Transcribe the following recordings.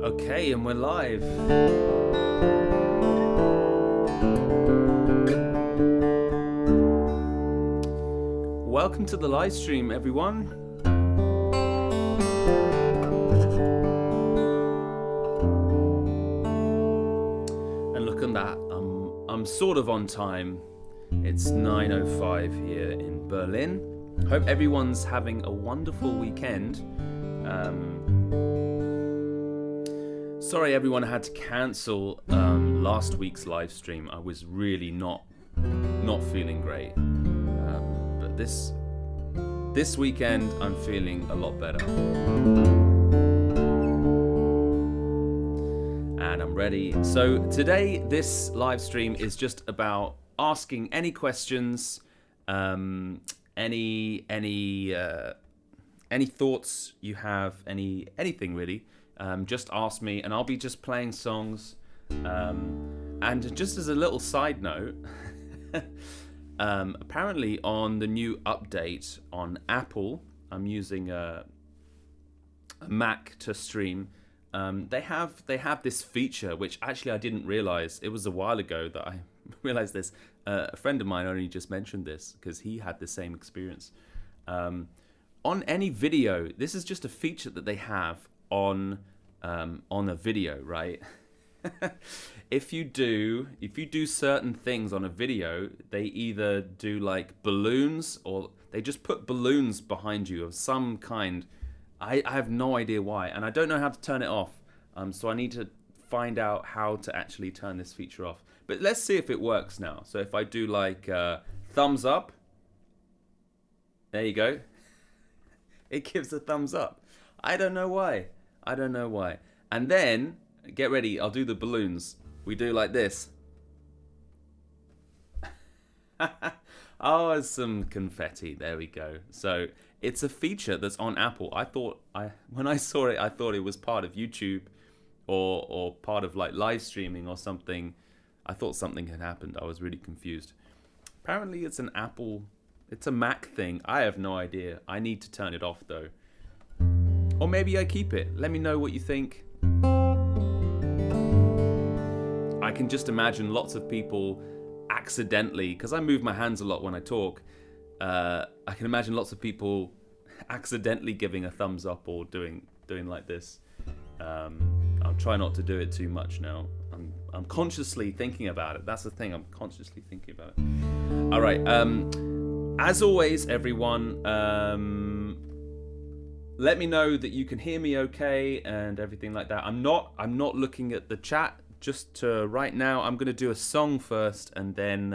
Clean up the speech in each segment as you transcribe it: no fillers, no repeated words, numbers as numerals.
Okay, and we're live. Welcome to the live stream, everyone. And look at that, I'm sort of on time. It's 9:05 here in Berlin. Hope everyone's having a wonderful weekend. Sorry everyone had to cancel last week's live stream. I was really not feeling great. But this weekend I'm feeling a lot better. And I'm ready. So today this live stream is just about asking any questions, any thoughts you have, anything really. Just ask me, and I'll be just playing songs. And just as a little side note, apparently on the new update on Apple, I'm using a Mac to stream. They have this feature which actually I didn't realize. It was a while ago that I realized this. A friend of mine only just mentioned this because he had the same experience. On any video, this is just a feature that they have on a video, right? if you do certain things on a video, they either do like balloons or they just put balloons behind you of some kind. I have no idea why, and I don't know how to turn it off. So I need to find out how to actually turn this feature off. But let's see if it works now. So if I do like thumbs up, there you go. It gives a thumbs up. I don't know why. And then, get ready, I'll do the balloons. We do like this. Oh, some confetti. There we go. So it's a feature that's on Apple. When I saw it, I thought it was part of YouTube or part of like live streaming or something. I thought something had happened. I was really confused. Apparently it's an Apple, it's a Mac thing. I have no idea. I need to turn it off though. Or maybe I keep it. Let me know what you think. I can just imagine lots of people accidentally, because I move my hands a lot when I talk, I can imagine lots of people accidentally giving a thumbs up or doing like this. I'll try not to do it too much now. I'm consciously thinking about it. That's the thing. I'm consciously thinking about it. All right. As always, everyone, let me know that you can hear me okay and everything like that. I'm not looking at the chat just right now. I'm going to do a song first, and then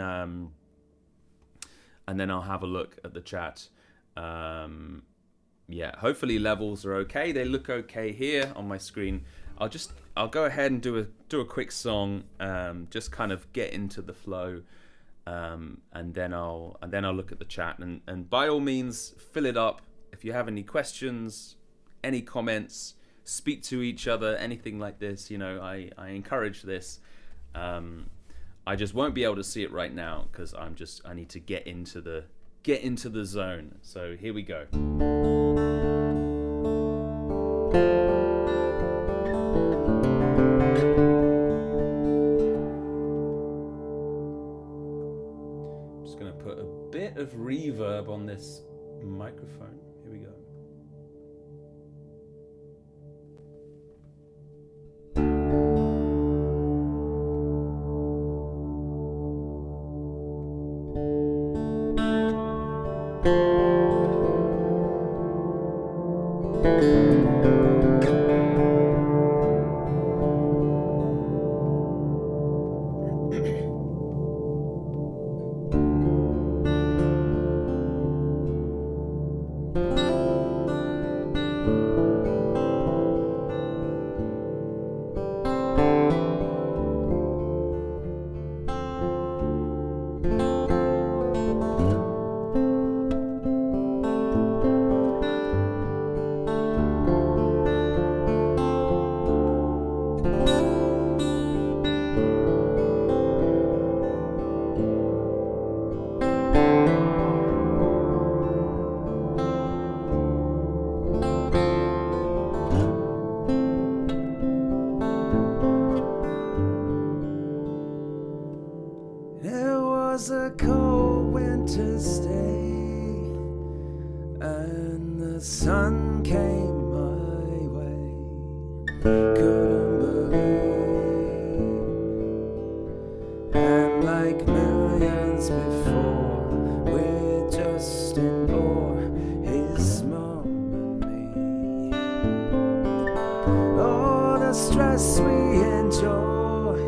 I'll have a look at the chat. Yeah, hopefully levels are okay. They look okay here on my screen. I'll go ahead and do a quick song, just kind of get into the flow, and then I'll look at the chat, and by all means fill it up. If you have any questions, any comments, speak to each other, anything like this, I encourage this. I just won't be able to see it right now because I need to get into the zone. So here we go. I'm just gonna put a bit of reverb on this microphone. Here we go. sun came my way. Couldn't believe, and like millions before, we're just in awe, his mom and me. All the stress we enjoy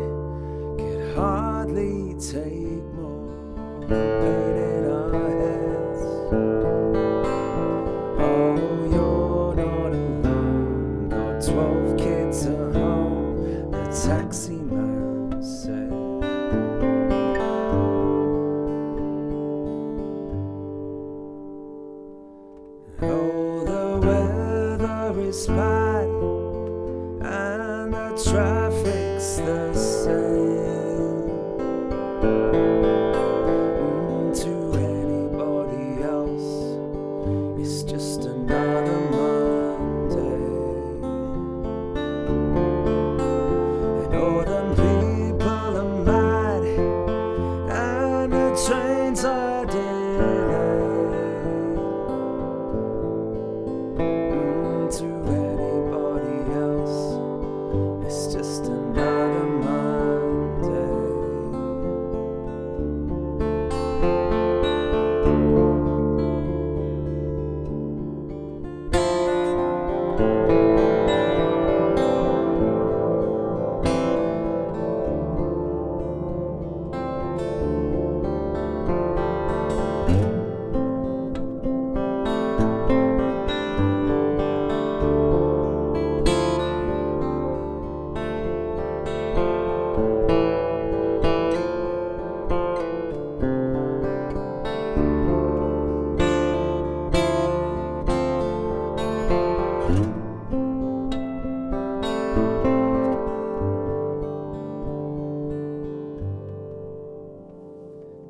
could hardly take more pain in our heads. Oh, you're not alone, got 12 kids at home, the taxi man said. Oh, the weather is bad and the traffic's the same. To anybody else, it's just another Monday. And all them people are mad and the trains are delayed. To anybody else, it's just another Monday.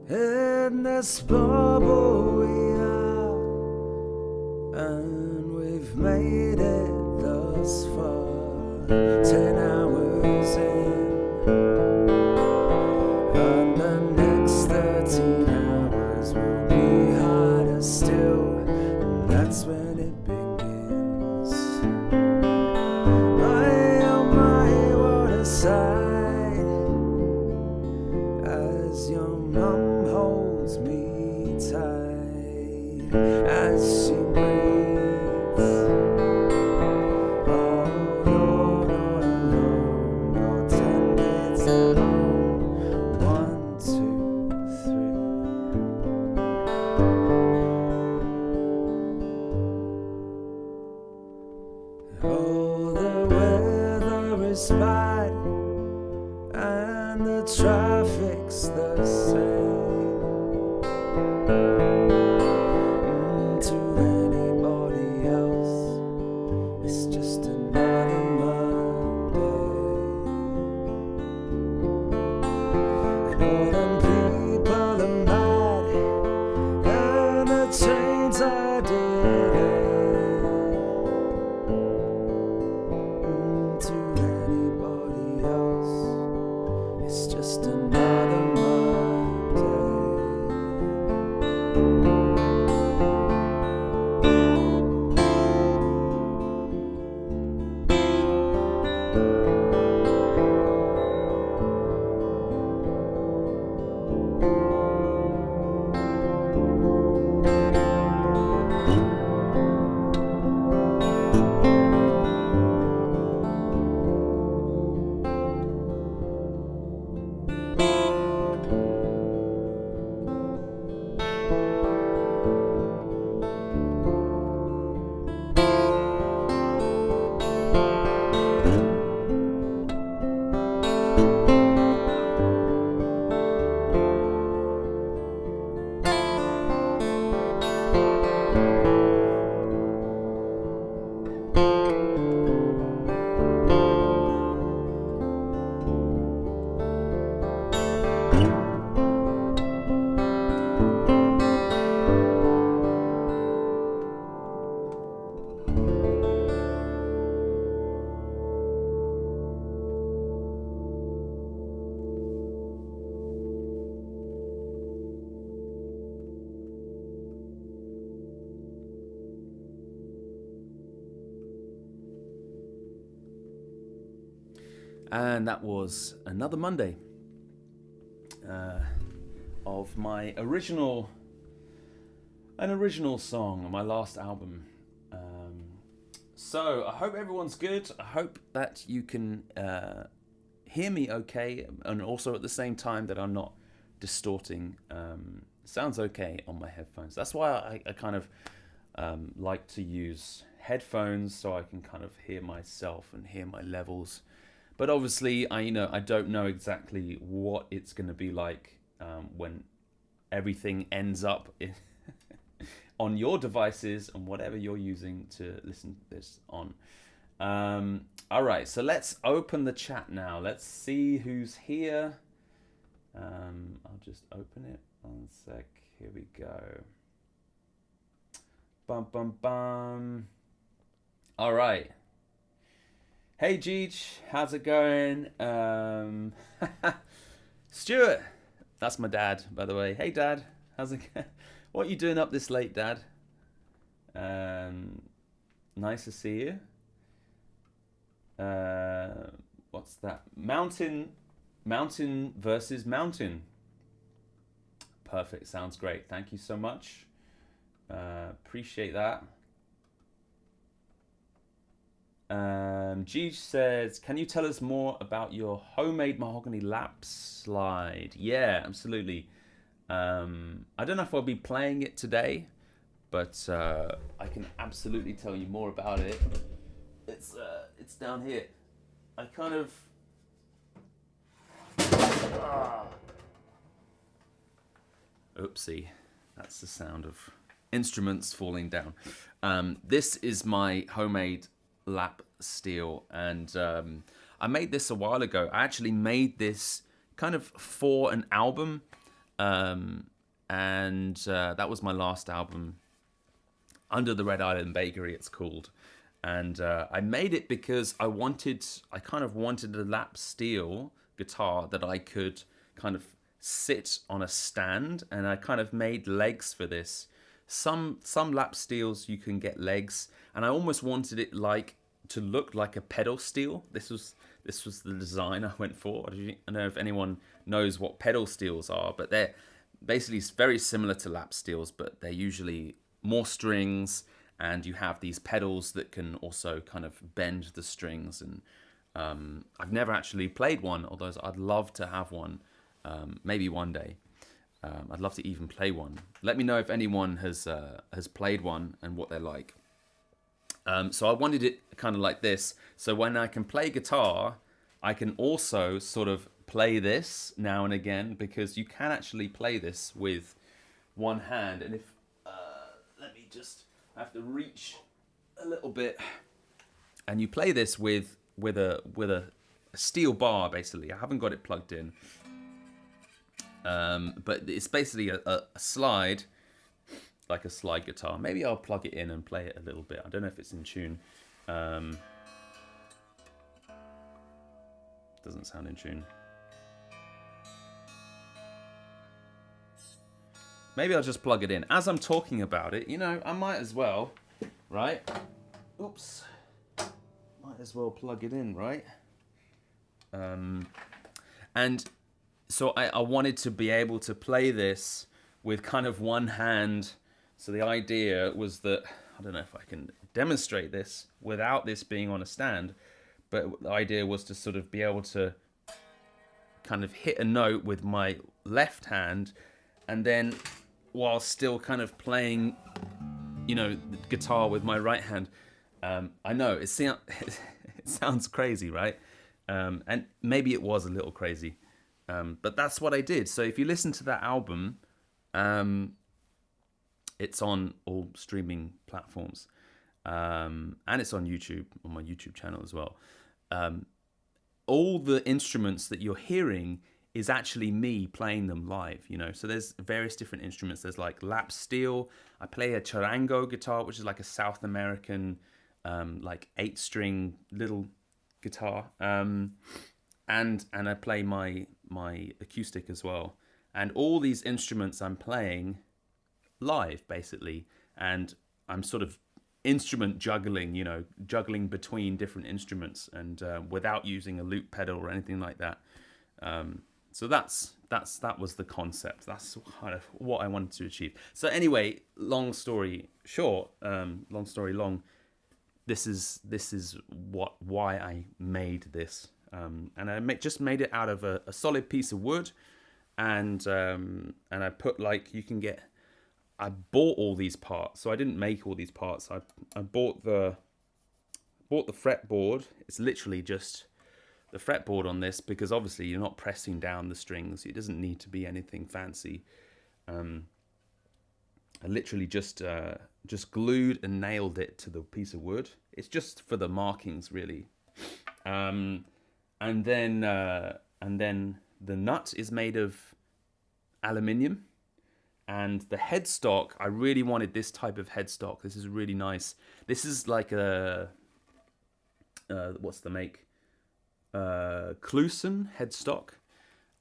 In this bubble we are, and we've made it thus far. 10 hours in, and the next 13 hours will be harder still, and that's when it begins. My, oh my, what a sight, as your mum holds me tight, as she breathes. Oh, you're not alone, got 10 kids at home, 1, 2, 3. Oh, the weather is bad and the traffic's the same. To anybody else, it's just another Monday. And all them people are mad and the trains are delayed. To anybody else, it's just another Monday. And that was another Monday of my original song on my last album. So I hope everyone's good. I hope that you can hear me okay, and also at the same time that I'm not distorting. Sounds okay on my headphones. That's why I kind of like to use headphones, so I can kind of hear myself and hear my levels. But obviously, I don't know exactly what it's going to be like when everything ends up on your devices and whatever you're using to listen to this on. All right, so let's open the chat now. Let's see who's here. I'll just open it. 1 sec. Here we go. Bum, bum, bum. All right. Hey, Jeej. How's it going? Stuart. That's my dad, by the way. Hey, Dad. How's it going? What are you doing up this late, Dad? Nice to see you. What's that? Mountain versus mountain. Perfect. Sounds great. Thank you so much. Appreciate that. G says, can you tell us more about your homemade mahogany lap slide? Yeah, absolutely. I don't know if I'll be playing it today, but I can absolutely tell you more about it. It's down here. I kind of oopsie, that's the sound of instruments falling down. This is my homemade lap steel, and I made this a while ago. I actually made this kind of for an album, and that was my last album, Under the Red Island Bakery it's called. And I made it because I kind of wanted a lap steel guitar that I could kind of sit on a stand, and I kind of made legs for this. Some lap steels you can get legs, and I almost wanted it to look like a pedal steel. This was the design I went for. I don't know if anyone knows what pedal steels are, but they're basically very similar to lap steels, but they're usually more strings, and you have these pedals that can also kind of bend the strings. And I've never actually played one, although I'd love to have one, maybe one day. I'd love to even play one. Let me know if anyone has played one and what they're like. So I wanted it kind of like this. So when I can play guitar, I can also sort of play this now and again, because you can actually play this with one hand. And if I have to reach a little bit, and you play this with a steel bar. Basically, I haven't got it plugged in, but it's basically a slide, like a slide guitar. Maybe I'll plug it in and play it a little bit. I don't know if it's in tune. Doesn't sound in tune. Maybe I'll just plug it in. As I'm talking about it, I might as well, right? Oops. Might as well plug it in, right? And so I wanted to be able to play this with kind of one hand. So the idea was that, I don't know if I can demonstrate this without this being on a stand, but the idea was to sort of be able to kind of hit a note with my left hand, and then while still kind of playing, the guitar with my right hand. I know it sounds crazy, right? And maybe it was a little crazy, but that's what I did. So if you listen to that album, it's on all streaming platforms, and it's on YouTube, on my YouTube channel as well. All the instruments that you're hearing is actually me playing them live, So there's various different instruments. There's like lap steel. I play a charango guitar, which is like a South American, like 8-string little guitar. And I play my acoustic as well. And all these instruments I'm playing live, basically. And I'm sort of instrument juggling, juggling between different instruments, and without using a loop pedal or anything like that. So that was the concept. That's kind of what I wanted to achieve. So anyway, long story short, long story long. This is why I made this, and I just made it out of a solid piece of wood, and I put, like, I bought all these parts, so I didn't make all these parts. I bought the fretboard. It's literally just the fretboard on this, because obviously you're not pressing down the strings. It doesn't need to be anything fancy. I literally just glued and nailed it to the piece of wood. It's just for the markings, really. And then the nut is made of aluminium, and the headstock, I really wanted this type of headstock. This is really nice. This is like a what's the make? Clusen headstock,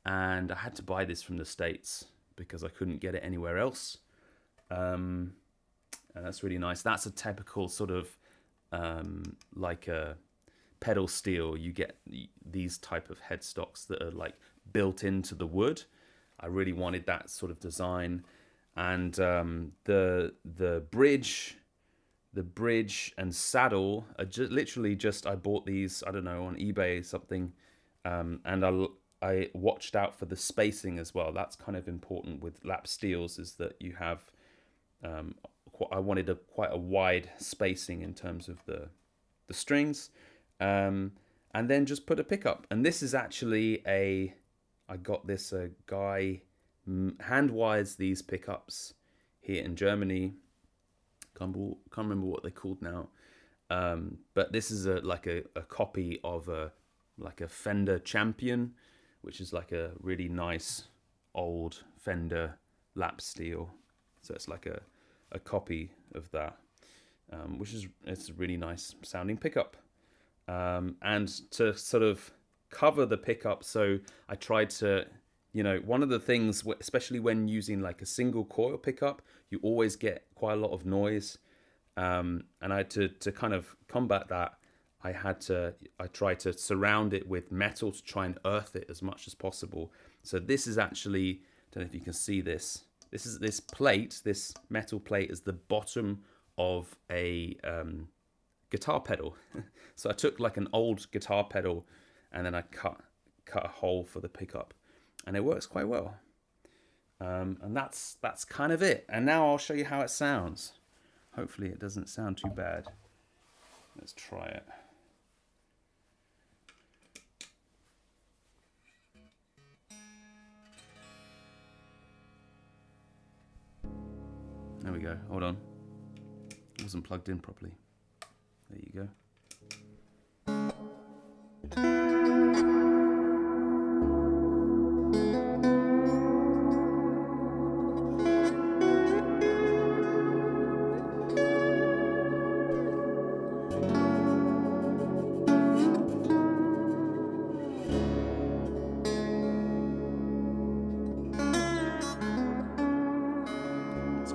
and I had to buy this from the States because I couldn't get it anywhere else. And that's really nice. That's a typical sort of like a pedal steel. You get these type of headstocks that are like built into the wood. I really wanted that sort of design, and the bridge and saddle are literally just, I bought these, I don't know, on eBay or something, and I watched out for the spacing as well. That's kind of important with lap steels, is that you have I wanted quite a wide spacing in terms of the strings, and then just put a pickup. And this is actually I got this, a guy hand wires these pickups here in Germany. Can't remember what they're called now, but this is like a copy of a Fender Champion, which is like a really nice old Fender lap steel. So it's like a copy of that, it's a really nice sounding pickup. And to sort of cover the pickup, so I tried to, one of the things, especially when using like a single coil pickup, you always get quite a lot of noise. And I had to kind of combat that, I tried to surround it with metal to try and earth it as much as possible. So this is actually, I don't know if you can see this. This plate, this metal plate, is the bottom of a guitar pedal. So I took like an old guitar pedal, and then I cut a hole for the pickup, and it works quite well. And that's kind of it. And now I'll show you how it sounds. Hopefully it doesn't sound too bad. Let's try it. There we go. Hold on. It wasn't plugged in properly. There you go.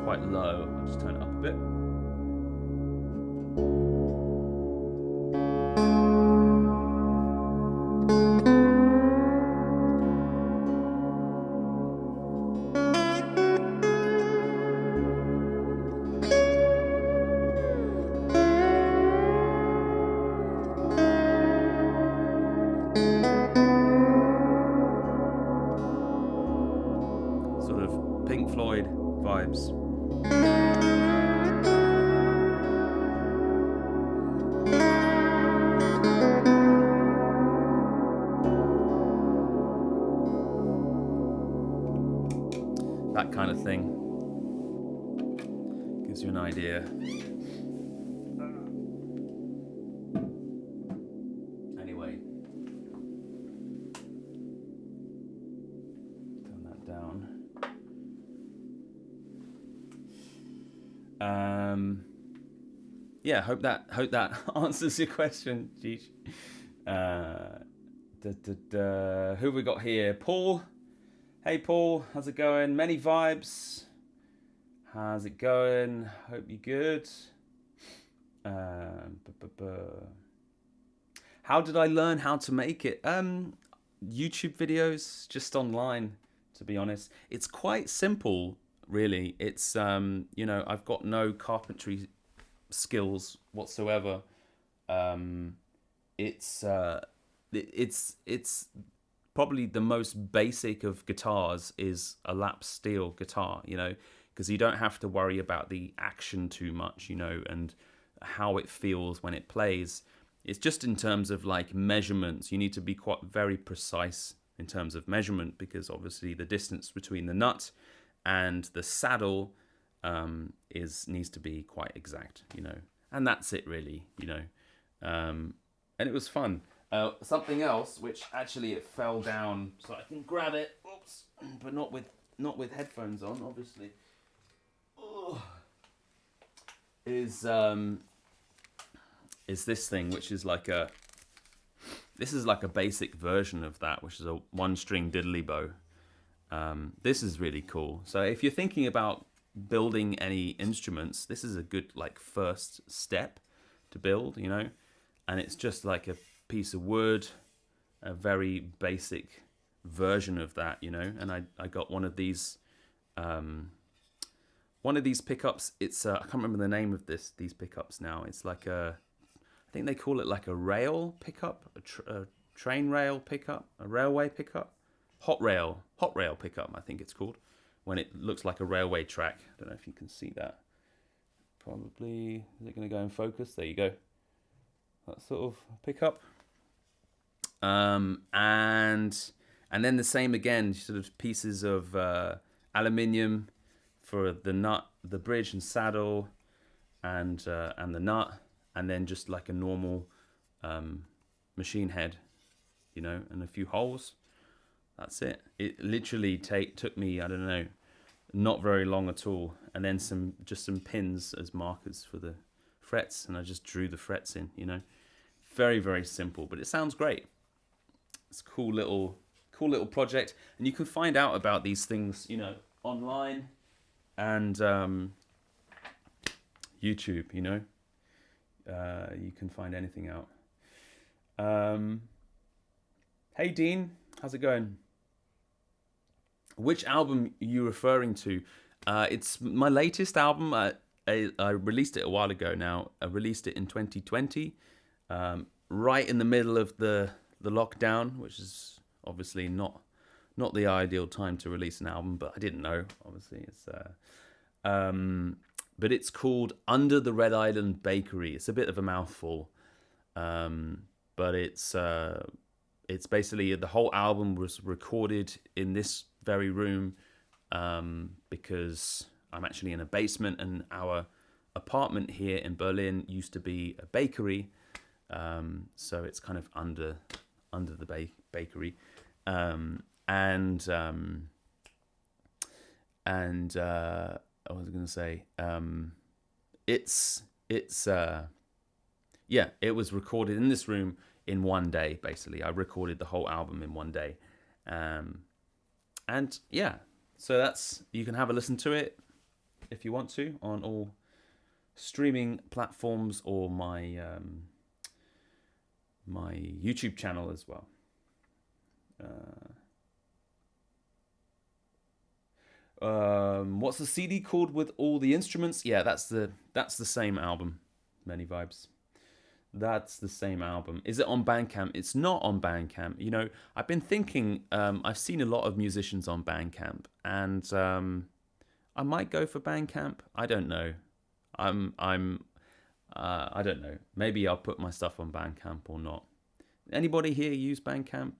Quite low. I'll just turn it up a bit. Sort of Pink Floyd vibes. That kind of thing gives you an idea. Anyway, turn that down. Yeah, hope that answers your question, Jeesh. Who have we got here? Paul. Hey Paul, how's it going? Many vibes. How's it going? Hope you're good. How did I learn how to make it? YouTube videos, just online, to be honest. It's quite simple, really. It's I've got no carpentry skills whatsoever. Um, it's probably the most basic of guitars is a lap steel guitar, because you don't have to worry about the action too much, and how it feels when it plays. It's just in terms of like measurements. You need to be quite very precise in terms of measurement, because obviously the distance between the nut and the saddle needs to be quite exact, and that's it really, and it was fun. Something else, which actually it fell down, so I can grab it. Oops, but not with headphones on, obviously. Ugh. Is this thing, which is like a basic version of that, which is a 1-string diddly bow. This is really cool. So if you're thinking about building any instruments, this is a good like first step to build, and it's just like a piece of wood, a very basic version of that, and I got one of these pickups. It's I can't remember the name of these pickups now. It's like I think they call it like a rail pickup, a train rail pickup, a railway pickup, hot rail pickup, I think it's called, when it looks like a railway track. I don't know if you can see that. Probably, is it going to go in focus? There you go. That sort of pickup. And then the same again, sort of pieces of aluminium for the nut, the bridge and saddle, and the nut, and then just like a normal machine head, and a few holes. That's it. It literally took me, I don't know, not very long at all, and then some pins as markers for the frets, and I just drew the frets in. Very, very simple, but it sounds great. It's a cool little project, and you can find out about these things, online and YouTube. You can find anything out. Hey Dean, how's it going? Which album are you referring to? It's my latest album. I released it a while ago now. I released it in 2020, right in the middle of the lockdown, which is obviously not the ideal time to release an album, but I didn't know. Obviously, but it's called Under the Red Island Bakery. It's a bit of a mouthful, but it's basically the whole album was recorded in this very room, because I'm actually in a basement, and our apartment here in Berlin used to be a bakery, so it's kind of under the bakery, and I was going to say, it was recorded in this room in one day. Basically, I recorded the whole album in one day, and yeah, so you can have a listen to it if you want to on all streaming platforms, or my my YouTube channel as well. What's the CD called with all the instruments? Yeah, that's the same album. Many Vibes. That's the same album. Is it on Bandcamp? It's not on Bandcamp. I've been thinking. I've seen a lot of musicians on Bandcamp, and I might go for Bandcamp. I don't know. I don't know. Maybe I'll put my stuff on Bandcamp or not. Anybody here use Bandcamp?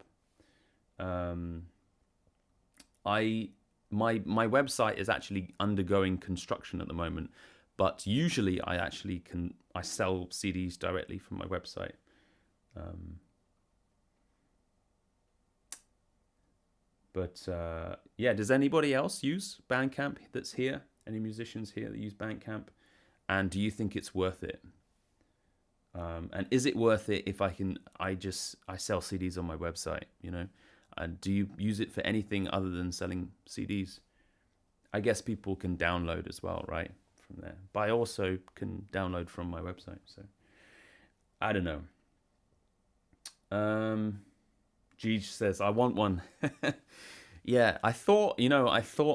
My website is actually undergoing construction at the moment, but usually I sell CDs directly from my website. Yeah, does anybody else use Bandcamp that's here? Any musicians here that use Bandcamp? And do you think it's worth it? And is it worth it if I sell CDs on my website, And do you use it for anything other than selling CDs? I guess people can download as well, right? from there. But I also can download from my website. So I don't know. Gij says, I want one. Yeah, I thought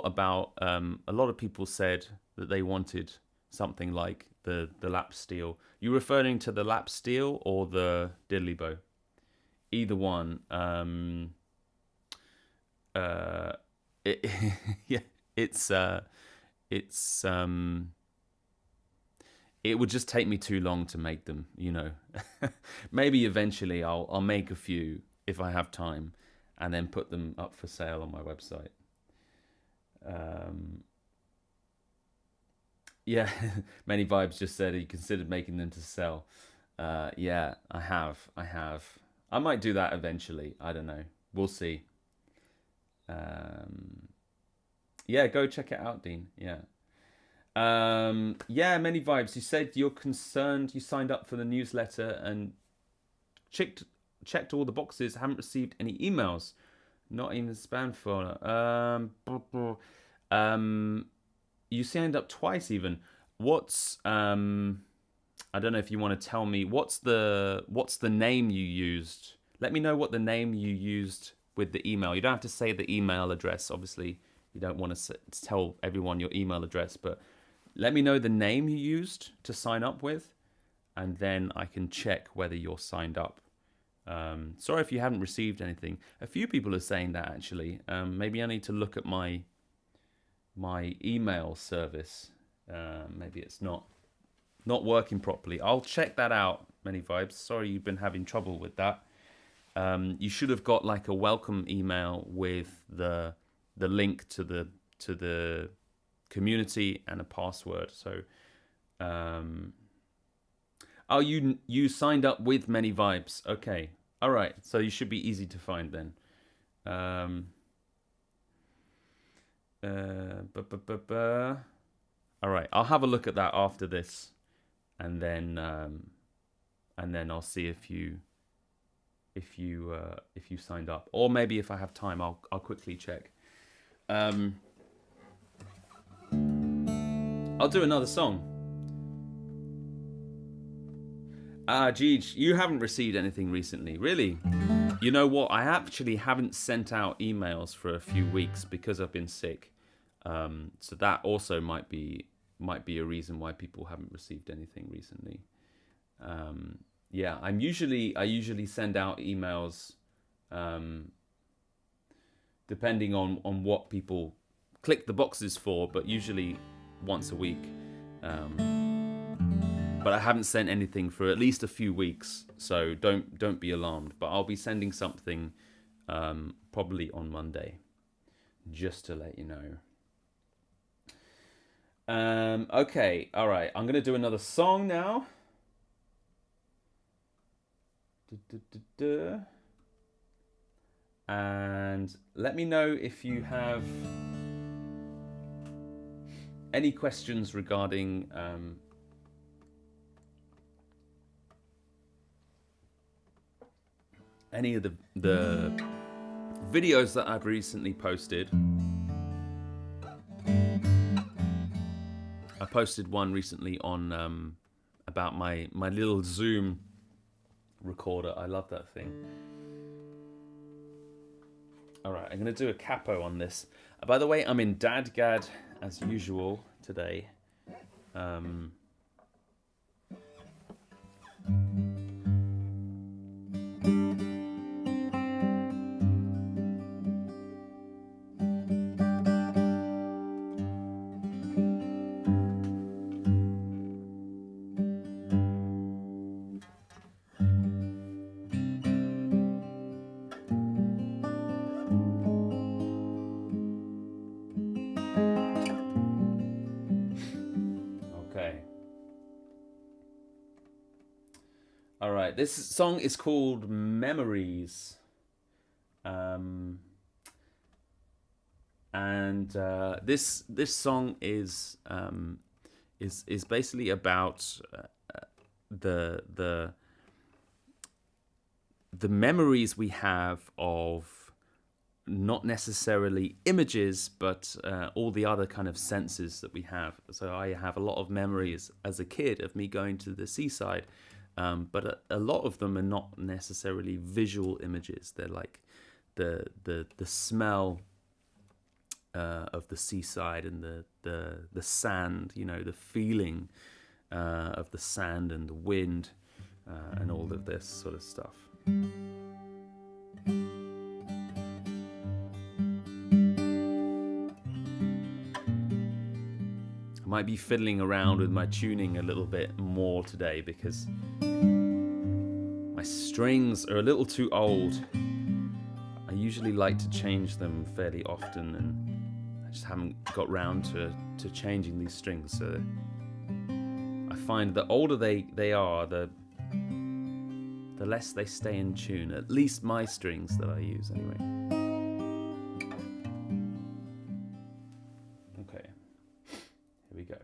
about, a lot of people said that they wanted something like the lap steel. You referring to the lap steel or the diddly bow? Either one. Yeah, it would just take me too long to make them, Maybe eventually I'll make a few if I have time, and then put them up for sale on my website. Yeah, Many Vibes just said he considered making them to sell. Yeah, I have. I might do that eventually. I don't know. We'll see. Yeah, go check it out, Dean. Yeah. Yeah, Many Vibes. You said you're concerned. You signed up for the newsletter and checked all the boxes. Haven't received any emails. Not even spam folder. You signed up twice even. What's I don't know if you want to tell me what's the name you used. Let me know what the name you used with the email. You don't have to say the email address. Obviously, you don't want to tell everyone your email address, but let me know the name you used to sign up with, and then I can check whether you're signed up. Sorry if you haven't received anything. A few people are saying that actually. Maybe I need to look at my email service. Maybe it's not working properly. I'll check that out, Many Vibes. Sorry you've been having trouble with that. You should have got like a welcome email with the link to the community and a password. So oh, you signed up with Many Vibes. Okay. All right. So you should be easy to find then. All right. I'll have a look at that after this, and then I'll see if you signed up, or maybe if I have time, I'll quickly check. I'll do another song. Gij, you haven't received anything recently, really? You know what? I actually haven't sent out emails for a few weeks because I've been sick. So that also might be a reason why people haven't received anything recently. Yeah, I usually send out emails depending on what people click the boxes for, but usually once a week. But I haven't sent anything for at least a few weeks, so don't be alarmed. But I'll be sending something probably on Monday, just to let you know. Okay, all right. I'm gonna do another song now. And let me know if you have any questions regarding any of the videos that I've recently posted. I posted one recently on about my little Zoom recorder. I love that thing. All right, I'm going to do a capo on this. By the way, I'm in Dadgad as usual today. This song is called Memories, and this song is basically about the memories we have of not necessarily images, but all the other kind of senses that we have. So I have a lot of memories as a kid of me going to the seaside, but a lot of them are not necessarily visual images. They're like the smell of the seaside and the sand, you know, the feeling of the sand and the wind and all of this sort of stuff. I might be fiddling around with my tuning a little bit more today because my strings are a little too old. I usually like to change them fairly often, and I just haven't got round to changing these strings. So I find the older they are, the less they stay in tune, at least my strings that I use anyway. Okay, here we go.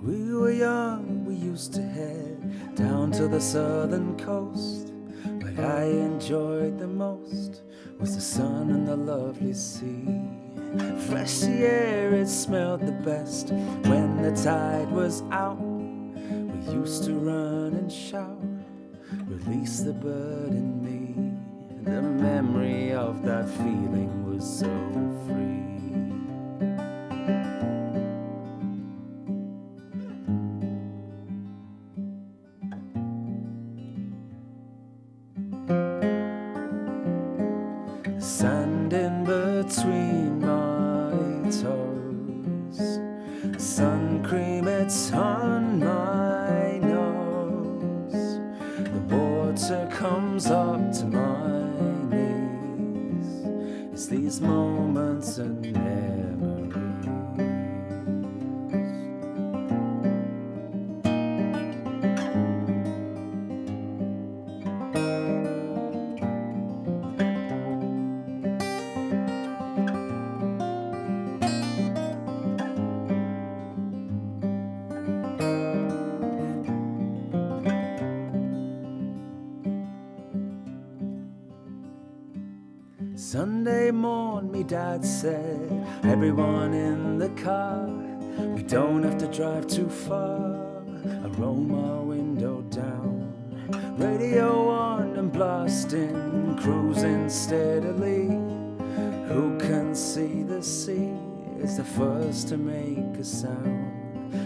We were young, we used to head down to the southern coast. What I enjoyed the most was the sun and the lovely sea. Fresh air, it smelled the best when the tide was out. We used to run and shout, release the bird in me. The memory of that feeling was so free. Sand in between my toes, sun cream, it's on my nose. The water comes up to my knees. It's these moments and memories. Sunday morn, me dad said, everyone in the car, we don't have to drive too far. I roll my window down, radio on and blasting, cruising steadily. Who can see the sea is the first to make a sound,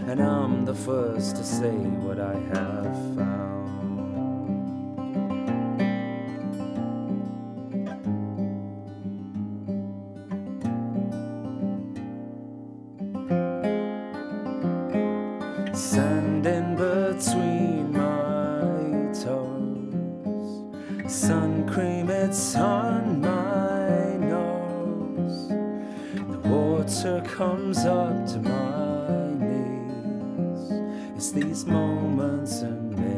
and I'm the first to say what I have found. Sand in between my toes, sun cream, it's on my nose. The water comes up to my knees. It's these moments and memories.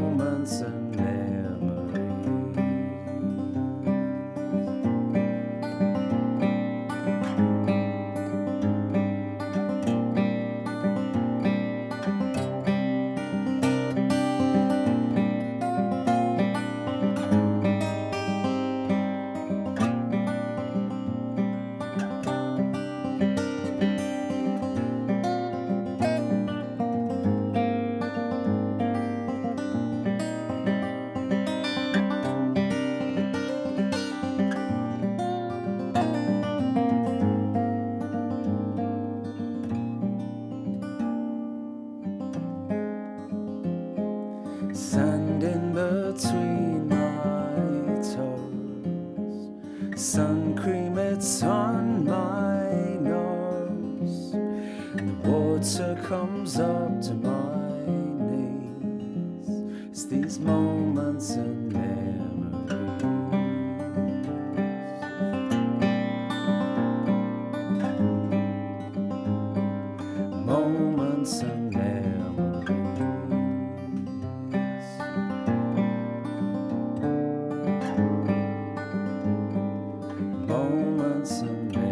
moments and memories. Sand in between my toes, sun cream, it's on my nose, and the water comes up to my knees. It's these moments and memories. Moments and memories. Moments and memories.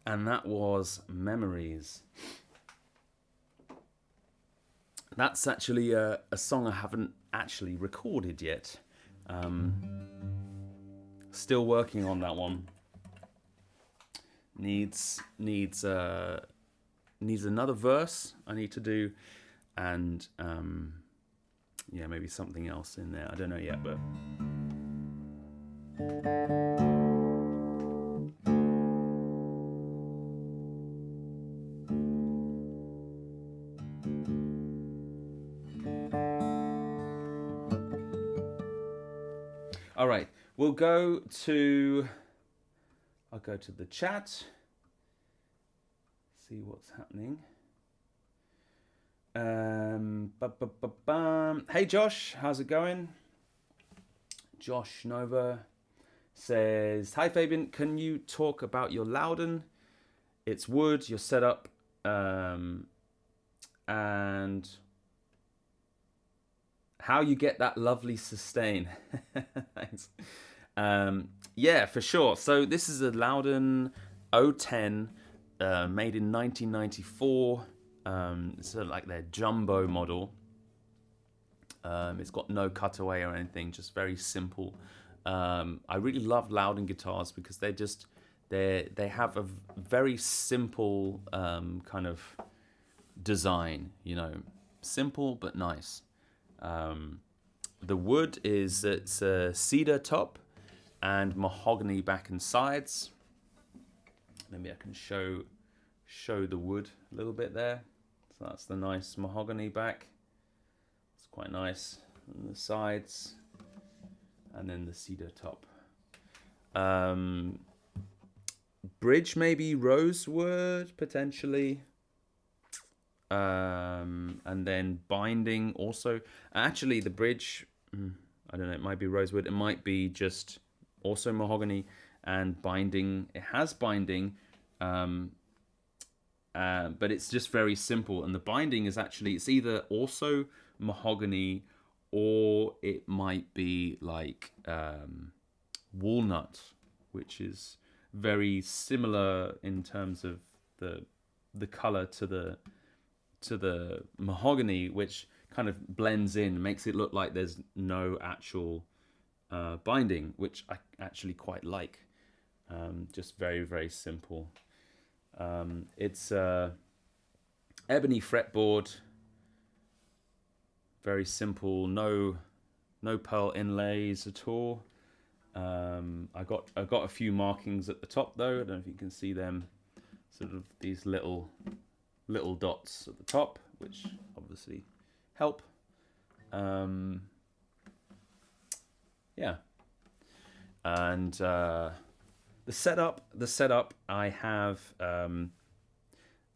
And that was Memories. That's actually a song I haven't actually recorded yet. Still working on that one. Needs another verse I need to do, and yeah, maybe something else in there. I don't know yet, but. All right, I'll go to the chat, see what's happening. Hey Josh, how's it going? Josh Nova says, hi Fabian, can you talk about your Loudon? It's wood, your setup, and how you get that lovely sustain. Thanks. Yeah, for sure. So this is a Loudon 010, made in 1994. It's sort of like their jumbo model. It's got no cutaway or anything, just very simple. I really love Loudon guitars because they have a very simple kind of design, you know, simple but nice. The wood it's a cedar top and mahogany back and sides. Maybe I can show the wood a little bit there. So that's the nice mahogany back. It's quite nice. And the sides, and then the cedar top. Bridge maybe rosewood potentially. And then binding also. Actually, the bridge, I don't know, it might be rosewood. It might be just also mahogany, and binding. It has binding, but it's just very simple. And the binding is actually, it's either also mahogany or it might be like walnut, which is very similar in terms of the color to the mahogany, which kind of blends in, makes it look like there's no actual binding, which I actually quite like. Just very, very simple. It's ebony fretboard, very simple, no pearl inlays at all. I got a few markings at the top though. I don't know if you can see them, sort of these little little dots at the top, which obviously help. Yeah, and the setup I have.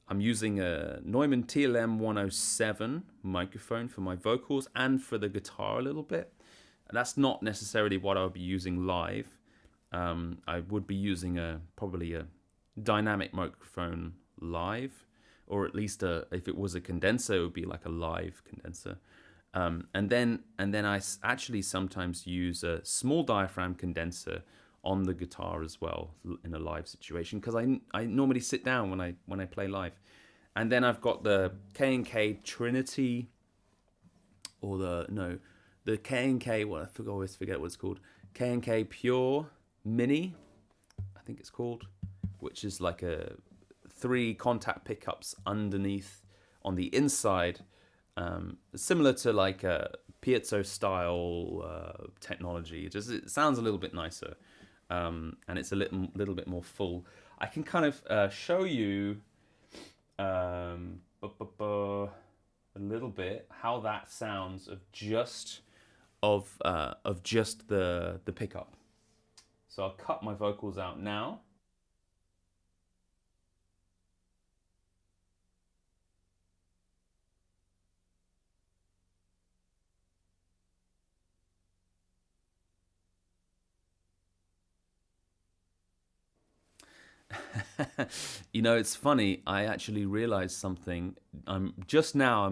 I'm using a Neumann TLM 107 microphone for my vocals and for the guitar a little bit. And that's not necessarily what I'll be using live. I would be using probably a dynamic microphone live, or at least if it was a condenser, it would be like a live condenser. And then I actually sometimes use a small diaphragm condenser on the guitar as well in a live situation, because I normally sit down when I play live. And then I've got the K&K Trinity, or the K&K, I always forget what it's called, K&K Pure Mini, I think it's called, which is like 3 contact pickups underneath on the inside, similar to like a piezo style technology. It sounds a little bit nicer. And it's a little bit more full. I can kind of show you a little bit how that sounds of just the pickup. So I'll cut my vocals out now. You know, it's funny. I actually realized something. I'm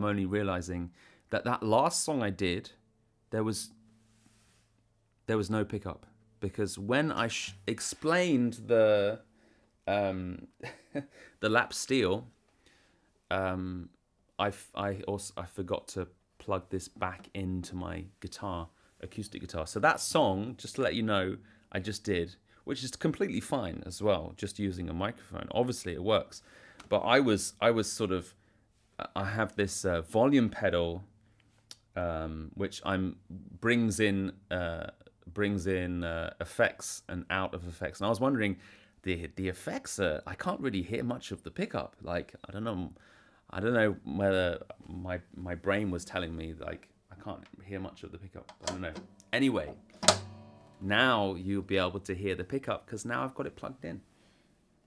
only realizing that last song I did, there was no pickup, because when I explained the the lap steel, I forgot to plug this back into my guitar, acoustic guitar. So that song, just to let you know, I just did, which is completely fine as well, just using a microphone. Obviously it works, but I was sort of, I have this volume pedal, which brings in effects and out of effects. And I was wondering, the effects I can't really hear much of the pickup. Like, I don't know whether my brain was telling me like I can't hear much of the pickup. I don't know. Anyway, now you'll be able to hear the pickup because now I've got it plugged in.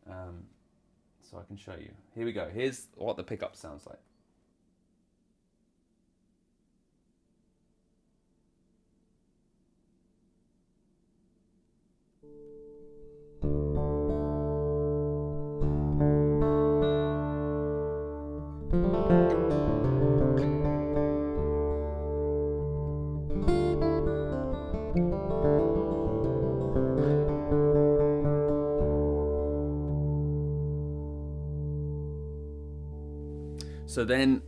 So I can show you. Here we go. Here's what the pickup sounds like.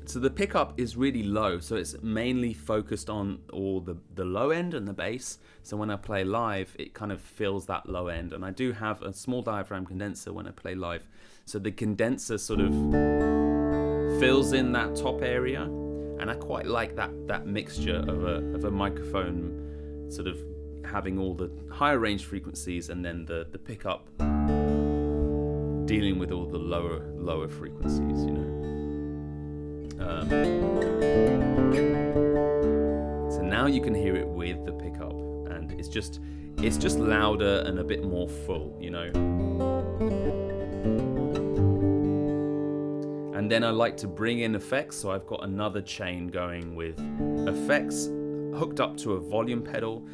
So the pickup is really low, so it's mainly focused on all the low end and the bass. So when I play live, it kind of fills that low end. And I do have a small diaphragm condenser when I play live. So the condenser sort of fills in that top area. And I quite like that mixture of a microphone sort of having all the higher range frequencies and then the pickup dealing with all the lower frequencies, you know. So now you can hear it with the pickup, and it's just louder and a bit more full, you know. And then I like to bring in effects, so I've got another chain going with effects hooked up to a volume pedal,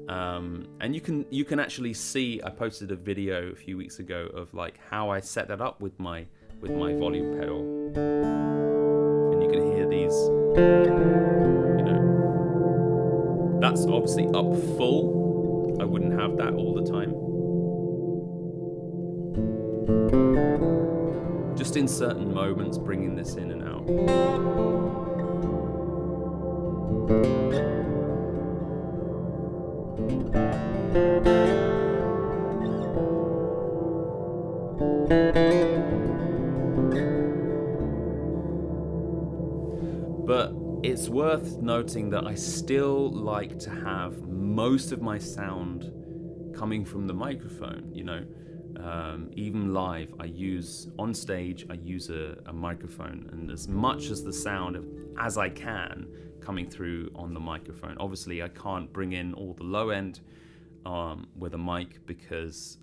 and you can actually see, I posted a video a few weeks ago of like how I set that up with my volume pedal. You can hear these, you know, that's obviously up full. I wouldn't have that all the time. Just in certain moments, bringing this in and out. But it's worth noting that I still like to have most of my sound coming from the microphone, you know. Even live, on stage, I use a microphone, and as much as the sound as I can coming through on the microphone. Obviously, I can't bring in all the low end with a mic because,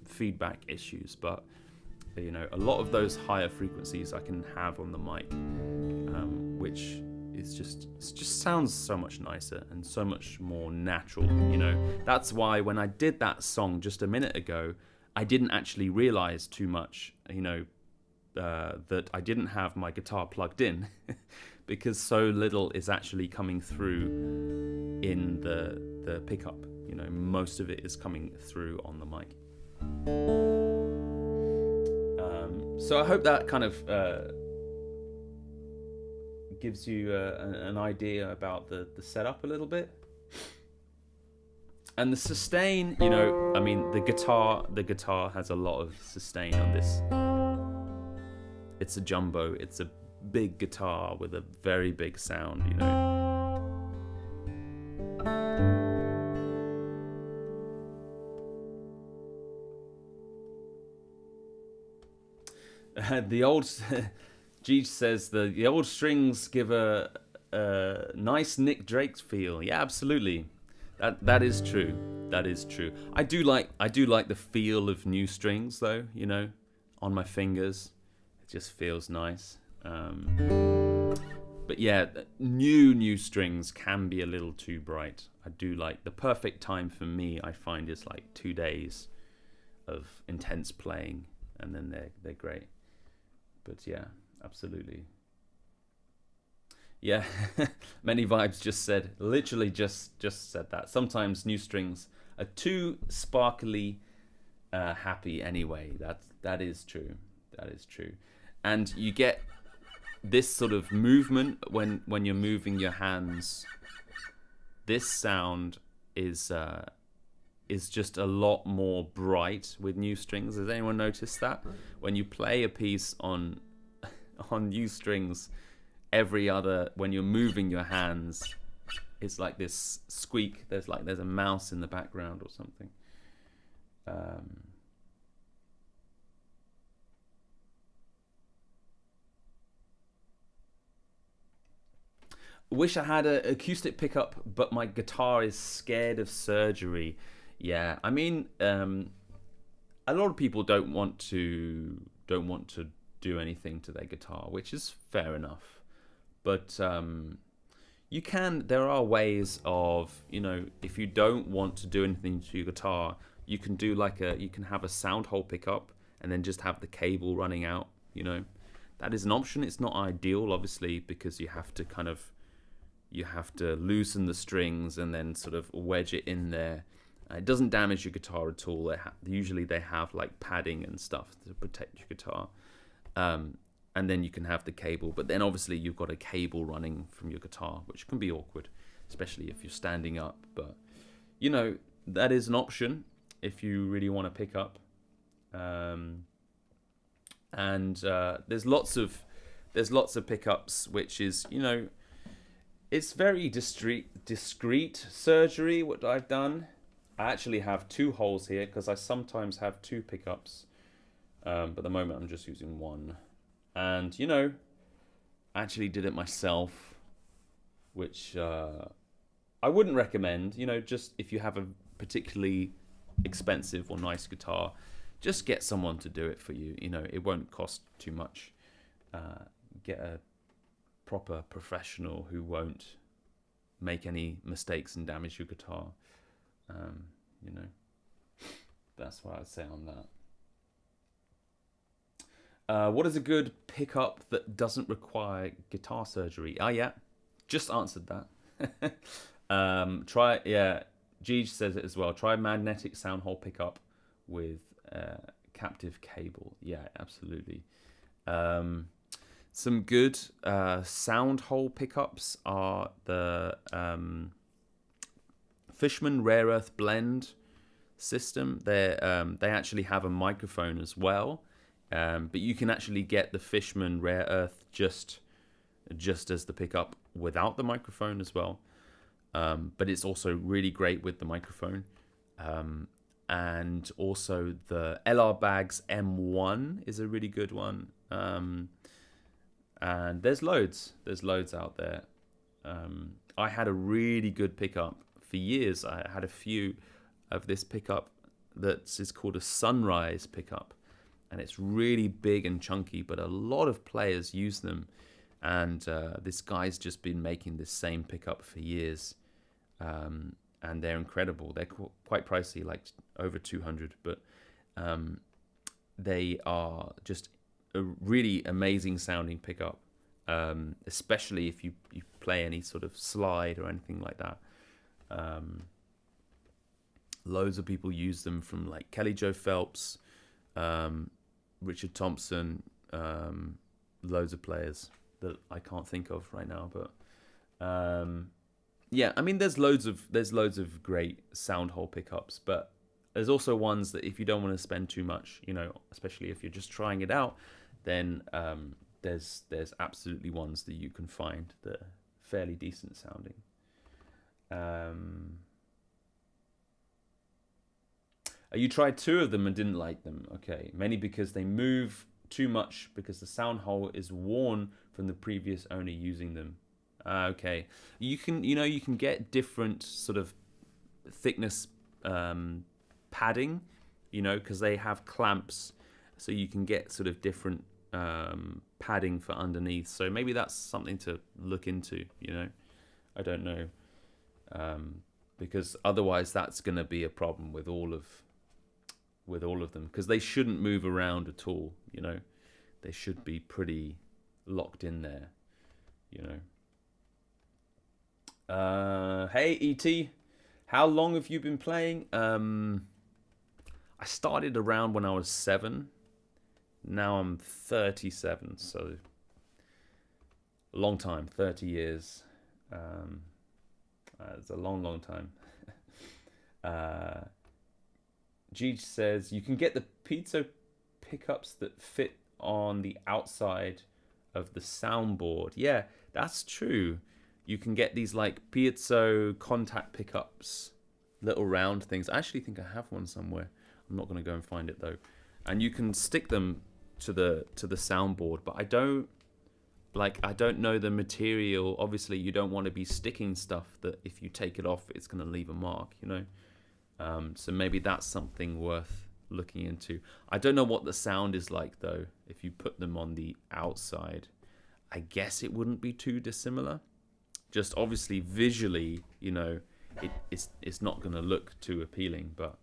feedback issues, but, a lot of those higher frequencies I can have on the mic, which is just sounds so much nicer and so much more natural. That's why when I did that song just a minute ago, I didn't actually realize too much, that I didn't have my guitar plugged in because so little is actually coming through in the pickup. Most of it is coming through on the mic. So I hope that kind of gives you an idea about the setup a little bit. And the sustain, the guitar has a lot of sustain on this. It's a jumbo, it's a big guitar with a very big sound, The old G says the old strings give a nice Nick Drake feel. Yeah, absolutely. That is true. That is true. I do like the feel of new strings though, on my fingers. It just feels nice. But yeah, new strings can be a little too bright. I do like the perfect time for me, I find, is like 2 days of intense playing, and then they're great. But yeah, absolutely. Yeah, Many Vibes literally just said that. Sometimes new strings are too sparkly happy anyway. That is true. That is true. And you get this sort of movement when you're moving your hands. This sound is just a lot more bright with new strings. Has anyone noticed that? When you play a piece on new strings, when you're moving your hands, it's like this squeak. There's a mouse in the background or something. Wish I had an acoustic pickup, but my guitar is scared of surgery. Yeah, I mean, a lot of people don't want to do anything to their guitar, which is fair enough. But there are ways of, if you don't want to do anything to your guitar, you can have a sound hole pickup and then just have the cable running out. That is an option. It's not ideal, obviously, because you have to loosen the strings and then sort of wedge it in there. It doesn't damage your guitar at all. Usually they have like padding and stuff to protect your guitar. And then you can have the cable. But then obviously you've got a cable running from your guitar, which can be awkward, especially if you're standing up. But, that is an option if you really want to pick up. There's lots of pickups, which is, it's very discreet surgery, what I've done. I actually have 2 holes here because I sometimes have 2 pickups. But at the moment I'm just using 1. And, I actually did it myself, which I wouldn't recommend. Just if you have a particularly expensive or nice guitar, just get someone to do it for you. It won't cost too much. Get a proper professional who won't make any mistakes and damage your guitar. That's what I'd say on that. What is a good pickup that doesn't require guitar surgery? Yeah, just answered that. Gigi says it as well. Try magnetic sound hole pickup with captive cable. Yeah, absolutely. Some good sound hole pickups are the Fishman Rare Earth Blend system. They actually have a microphone as well, but you can actually get the Fishman Rare Earth just as the pickup without the microphone as well. But it's also really great with the microphone. and also the LR Bags M1 is a really good one. And there's loads out there. I had a really good pickup for years. I had a few of this pickup that is called a Sunrise pickup, and it's really big and chunky, but a lot of players use them. And this guy's just been making this same pickup for years, and they're incredible. They're quite pricey, like over 200, but they are just a really amazing sounding pickup, especially if you play any sort of slide or anything like that. Loads of people use them, from like Kelly Joe Phelps, Richard Thompson, loads of players that I can't think of right now, but yeah, I mean, there's loads of great sound hole pickups, but there's also ones that if you don't want to spend too much, especially if you're just trying it out, then there's absolutely ones that you can find that are fairly decent sounding. You tried 2 of them and didn't like them. Okay, mainly because they move too much because the sound hole is worn from the previous owner using them. Okay, you can get different sort of thickness padding, because they have clamps, so you can get sort of different padding for underneath. So maybe that's something to look into. I don't know, because otherwise that's going to be a problem with all of them, because they shouldn't move around at all. They should be pretty locked in there. Hey ET, how long have you been playing? I started around when I was 7. Now I'm 37, so a long time, 30 years. It's a long time. G says you can get the piezo pickups that fit on the outside of the soundboard. Yeah, that's true. You can get these like piezo contact pickups, little round things. I actually think I have one somewhere. I'm not going to go and find it though. And you can stick them to the soundboard, but I don't know the material. Obviously, you don't want to be sticking stuff that if you take it off, it's going to leave a mark. So maybe that's something worth looking into. I don't know what the sound is like though if you put them on the outside. I guess it wouldn't be too dissimilar. Just obviously visually, it's not going to look too appealing, but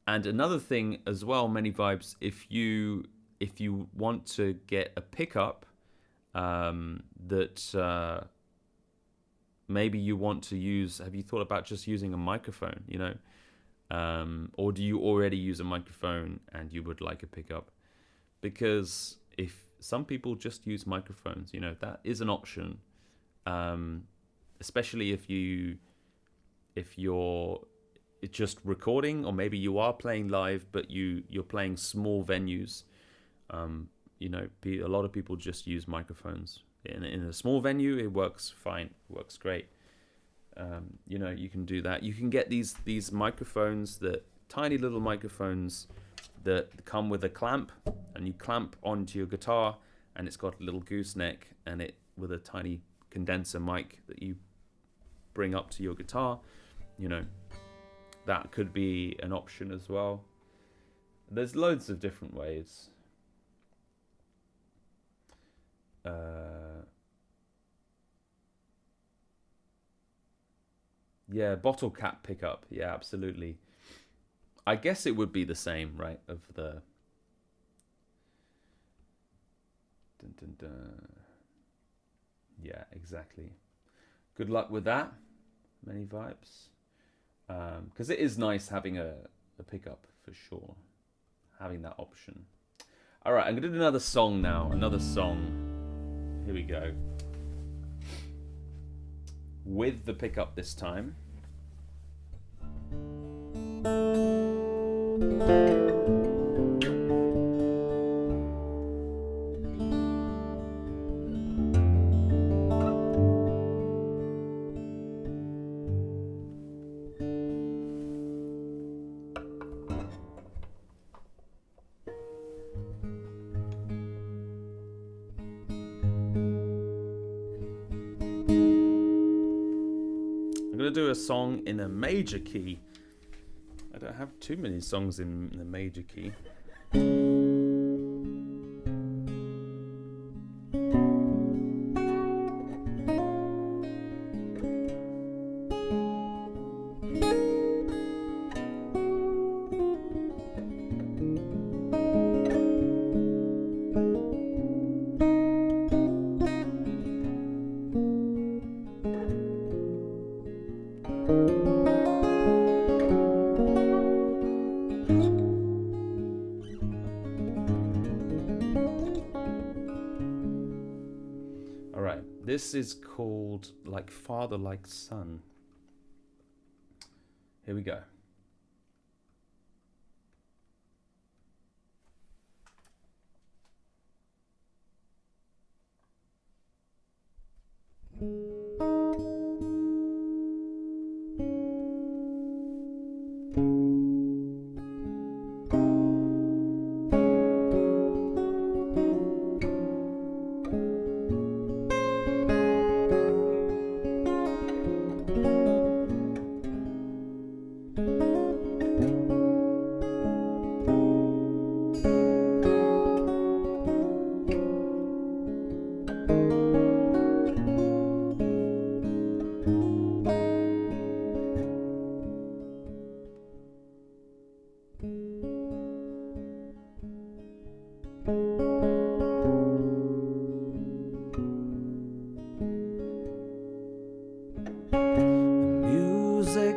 and another thing as well, Many Vibes, if you want to get a pickup that maybe you want to use, have you thought about just using a microphone, or do you already use a microphone and you would like a pickup? Because if some people just use microphones, that is an option, especially if you're just recording, or maybe you are playing live but you're playing small venues. A lot of people just use microphones in a small venue. It works fine, it works great. You can do that. You can get these microphones, that tiny little microphones that come with a clamp, and you clamp onto your guitar, and it's got a little gooseneck and it with a tiny condenser mic that you bring up to your guitar. That could be an option as well. There's loads of different ways. Yeah, bottle cap pickup. Yeah, absolutely. I guess it would be the same, right? Of the dun, dun, dun. Yeah, exactly. Good luck with that. Many Vibes. Because it is nice having a pickup for sure. Having that option. All right, I'm going to do another song now. Another song. Here we go. With the pickup this time. to do a song in a major key. I don't have too many songs in the major key. This is called Like Father, Like Son. Here we go.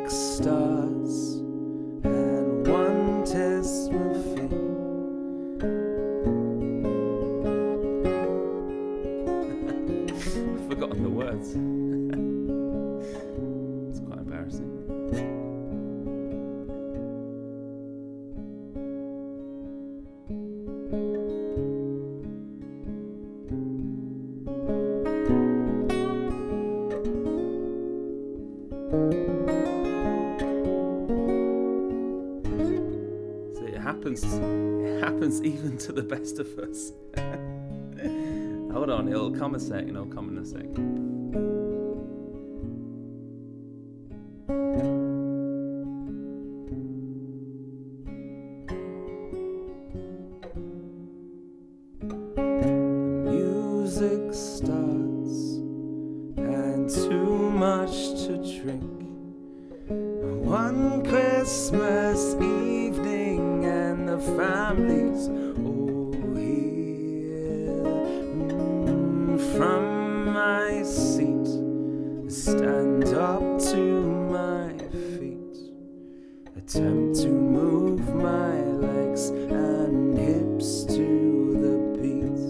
Stars and one test my feet. I've forgotten the words. It's quite embarrassing. It happens even to the best of us. Hold on, it'll come a sec, it'll come in a sec. The music starts and too much to drink. One Christmas evening and the family's all here. From my seat, stand up to my feet, attempt to move my legs and hips to the beat.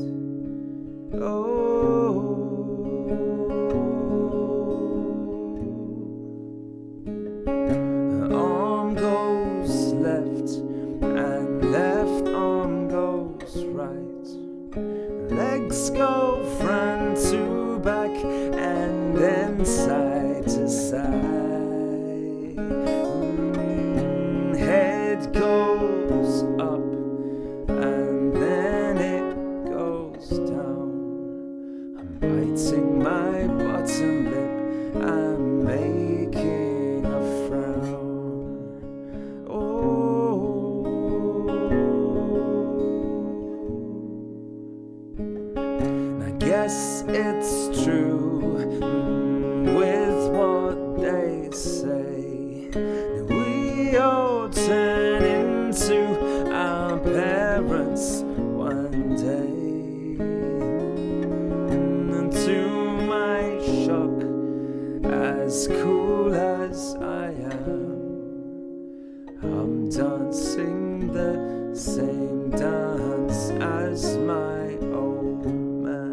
Arm goes left and left arm goes right. Legs go front to back and then side to side. Head goes up and then it goes down. I'm biting my bottom lip, I'm making a frown. I guess it's true with what they say, that we all turn into our parents one day. And to my shock, as cool as I am, I'm dancing the same dance as my old man.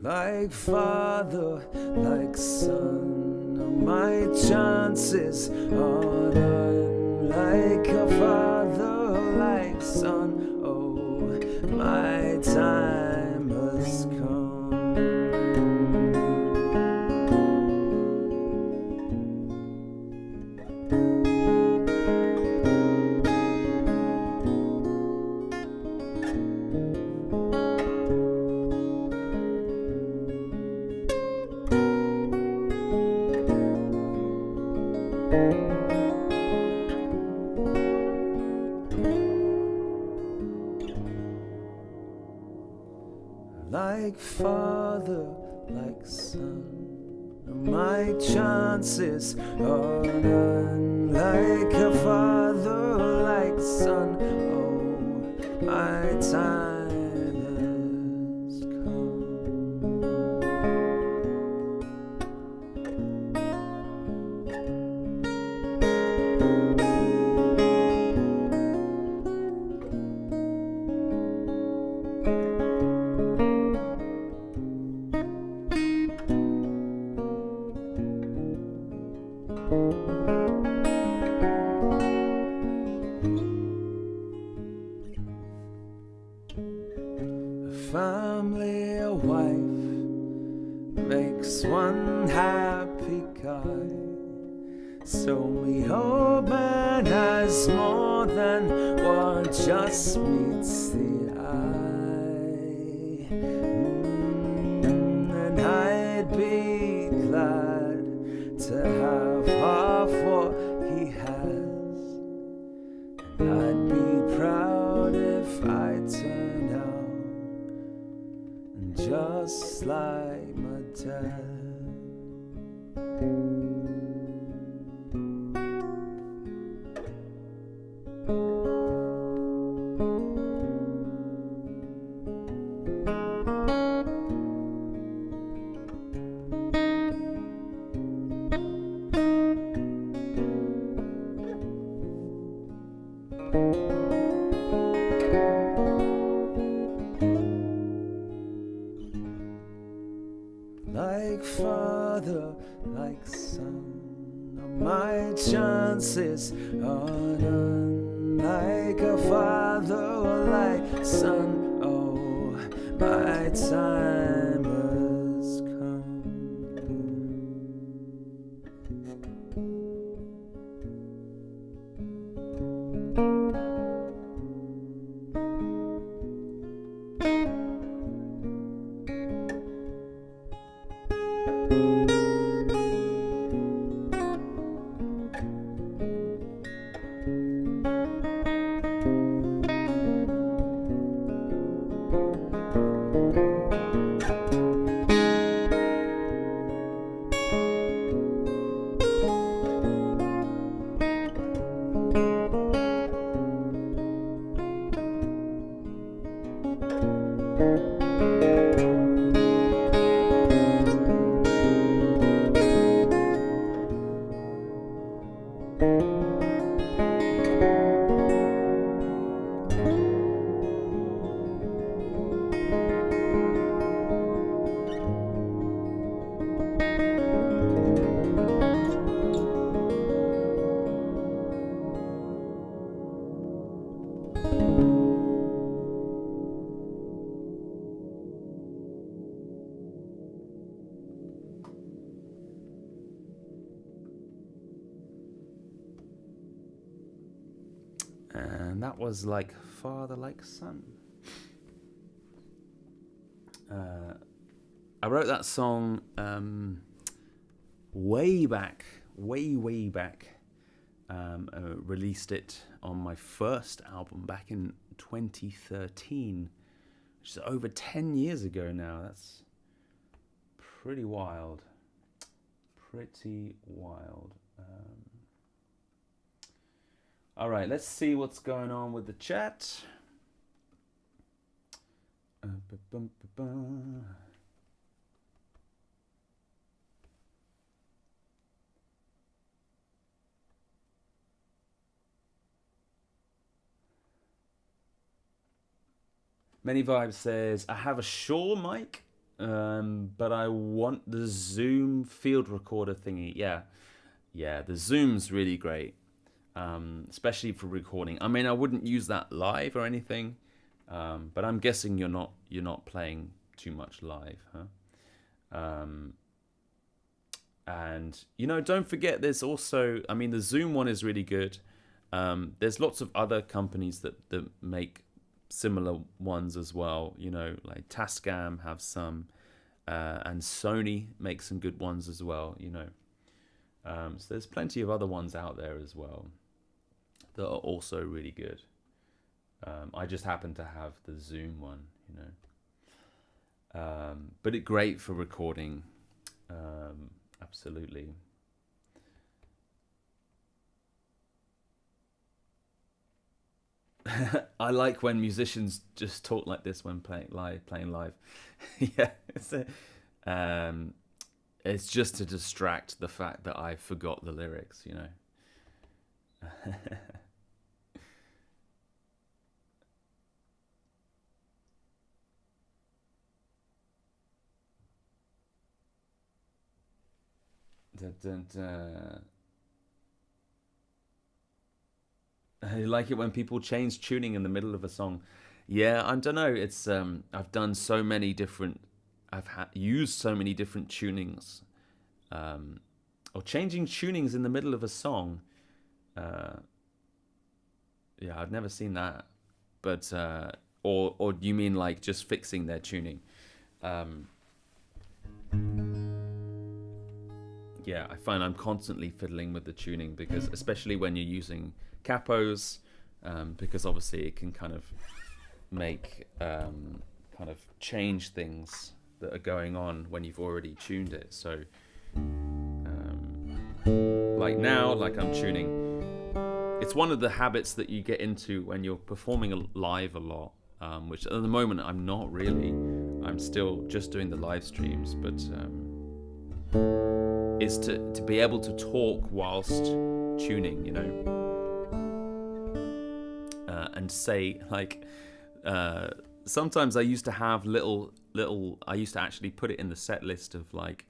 Like father, like son, my chances are none. Like a father, like son, oh, my time has come. Like father, like son, my chances are none. Like a father, like son, oh, my time has come. A family, a wife makes one happy guy. So we hope man has more than what just meets the eye. And I'd be glad to have half what he has. And I'd be proud if I turned out just like my dad. Like father, like son, my chances are none. Like a father, like son, oh, my time has come. And that was Like Father, Like Son. I wrote that song way back. Released it on my first album back in 2013, which is over 10 years ago now. That's pretty wild. All right, let's see what's going on with the chat. Many Vibes says, I have a Shure mic, but I want the Zoom field recorder thingy. Yeah, the Zoom's really great, especially for recording. I mean, I wouldn't use that live or anything, but I'm guessing you're not playing too much live, huh? And don't forget, there's also, I mean, the Zoom one is really good. There's lots of other companies that make similar ones as well, like Tascam have some, and Sony makes some good ones as well, So there's plenty of other ones out there as well that are also really good. I just happen to have the Zoom one, you know. But it's great for recording. Absolutely. I like when musicians just talk like this when playing live. Yeah, it's just to distract the fact that I forgot the lyrics, you know. Dun, dun, dun. I like it when people change tuning in the middle of a song. Yeah, I don't know. It's I've done so many different. Used so many different tunings, or changing tunings in the middle of a song. Uh, yeah, I've never seen that. But or do you mean like just fixing their tuning? Um, yeah, I find I'm constantly fiddling with the tuning because, especially when you're using capos, because obviously it can kind of make kind of change things that are going on when you've already tuned it. So, like now, like I'm tuning. It's one of the habits that you get into when you're performing live a lot, which at the moment I'm not really. I'm still just doing the live streams, but is to be able to talk whilst tuning, you know, and say like sometimes I used to have little. I used to actually put it in the set list of like,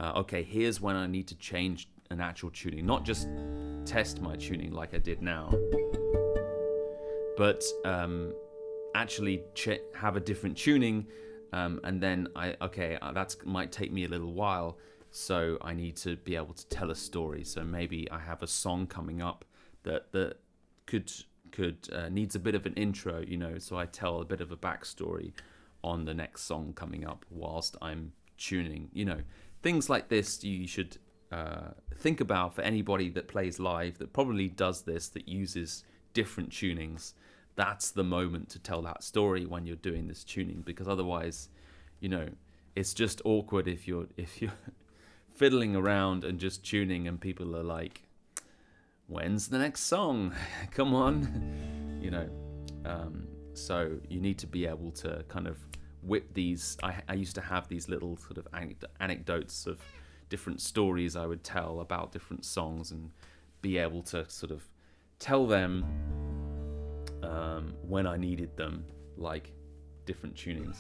okay, here's when I need to change an actual tuning, not just test my tuning like I did now, but actually have a different tuning, and then that might take me a little while. So I need to be able to tell a story. So maybe I have a song coming up that could needs a bit of an intro, you know. So I tell a bit of a backstory on the next song coming up whilst I'm tuning. You know, things like this you should think about for anybody that plays live that probably does this, that uses different tunings. That's the moment to tell that story when you're doing this tuning, because otherwise, you know, it's just awkward if you're fiddling around and just tuning and people are like, when's the next song? Come on. You know, so you need to be able to kind of whip these. I used to have these little sort of anecdotes of different stories I would tell about different songs and be able to sort of tell them when I needed them, like different tunings,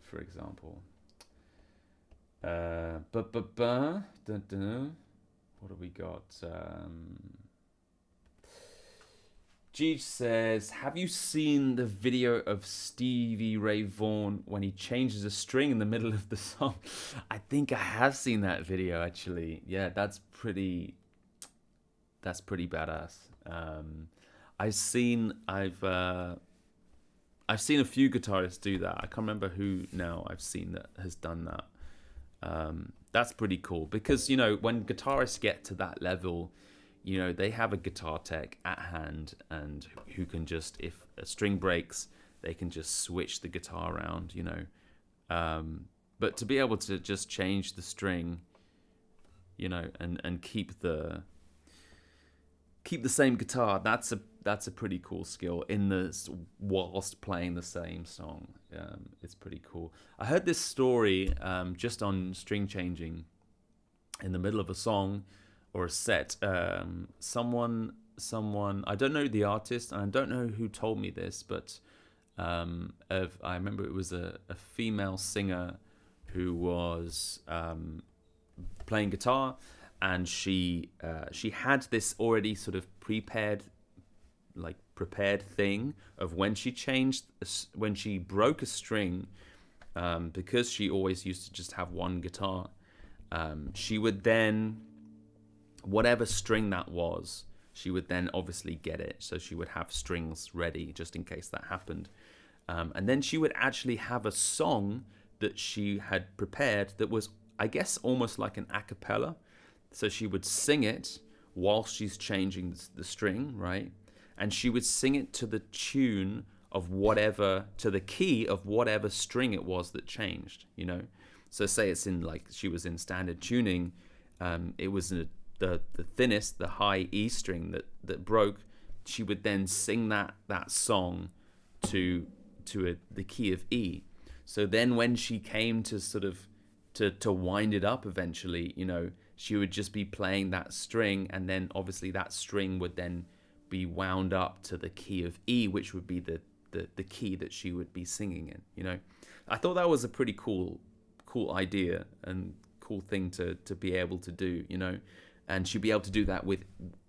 for example. What do we got? Gigi says, have you seen the video of Stevie Ray Vaughan when he changes a string in the middle of the song? I think I have seen that video, actually. Yeah, that's pretty badass. I've seen a few guitarists do that. I can't remember who now I've seen that has done that. That's pretty cool because, you know, when guitarists get to that level, you know, they have a guitar tech at hand and who can just, if a string breaks, they can just switch the guitar around, you know. But to be able to just change the string, you know, and keep the same guitar, that's a pretty cool skill whilst playing the same song. It's pretty cool. I heard this story just on string changing in the middle of a song or a set. Someone, I don't know the artist and I don't know who told me this, but I remember it was a female singer who was playing guitar, and she had this already sort of prepared thing of when she broke a string, because she always used to just have one guitar. She would then, whatever string that was, she would then obviously get it. So she would have strings ready just in case that happened. And then she would actually have a song that she had prepared that was, I guess, almost like an a cappella, So she would sing it while she's changing the string, right? And she would sing it to the tune of whatever, to the key of whatever string it was that changed, you know? So say it's in, like, she was in standard tuning, it was the thinnest, the high E string that broke. She would then sing that song to the key of E. So then when she came to sort of to wind it up eventually, you know, she would just be playing that string, and then obviously that string would then be wound up to the key of E, which would be the key that she would be singing in, you know. I thought that was a pretty cool idea and cool thing to be able to do, you know. And she'd be able to do that with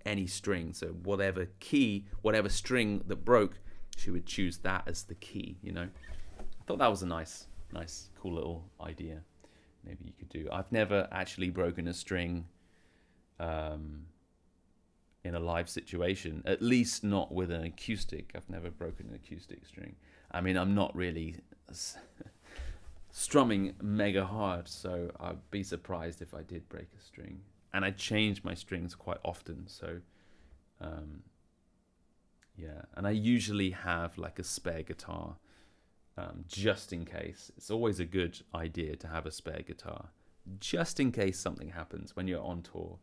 any string. So whatever key, whatever string that broke, she would choose that as the key, you know. I thought that was a nice, cool little idea. Maybe you could do. I've never actually broken a string in a live situation, at least not with an acoustic. I've never broken an acoustic string. I mean, I'm not really strumming mega hard, so I'd be surprised if I did break a string. And I change my strings quite often, so yeah. And I usually have like a spare guitar, just in case. It's always a good idea to have a spare guitar, just in case something happens when you're on tour.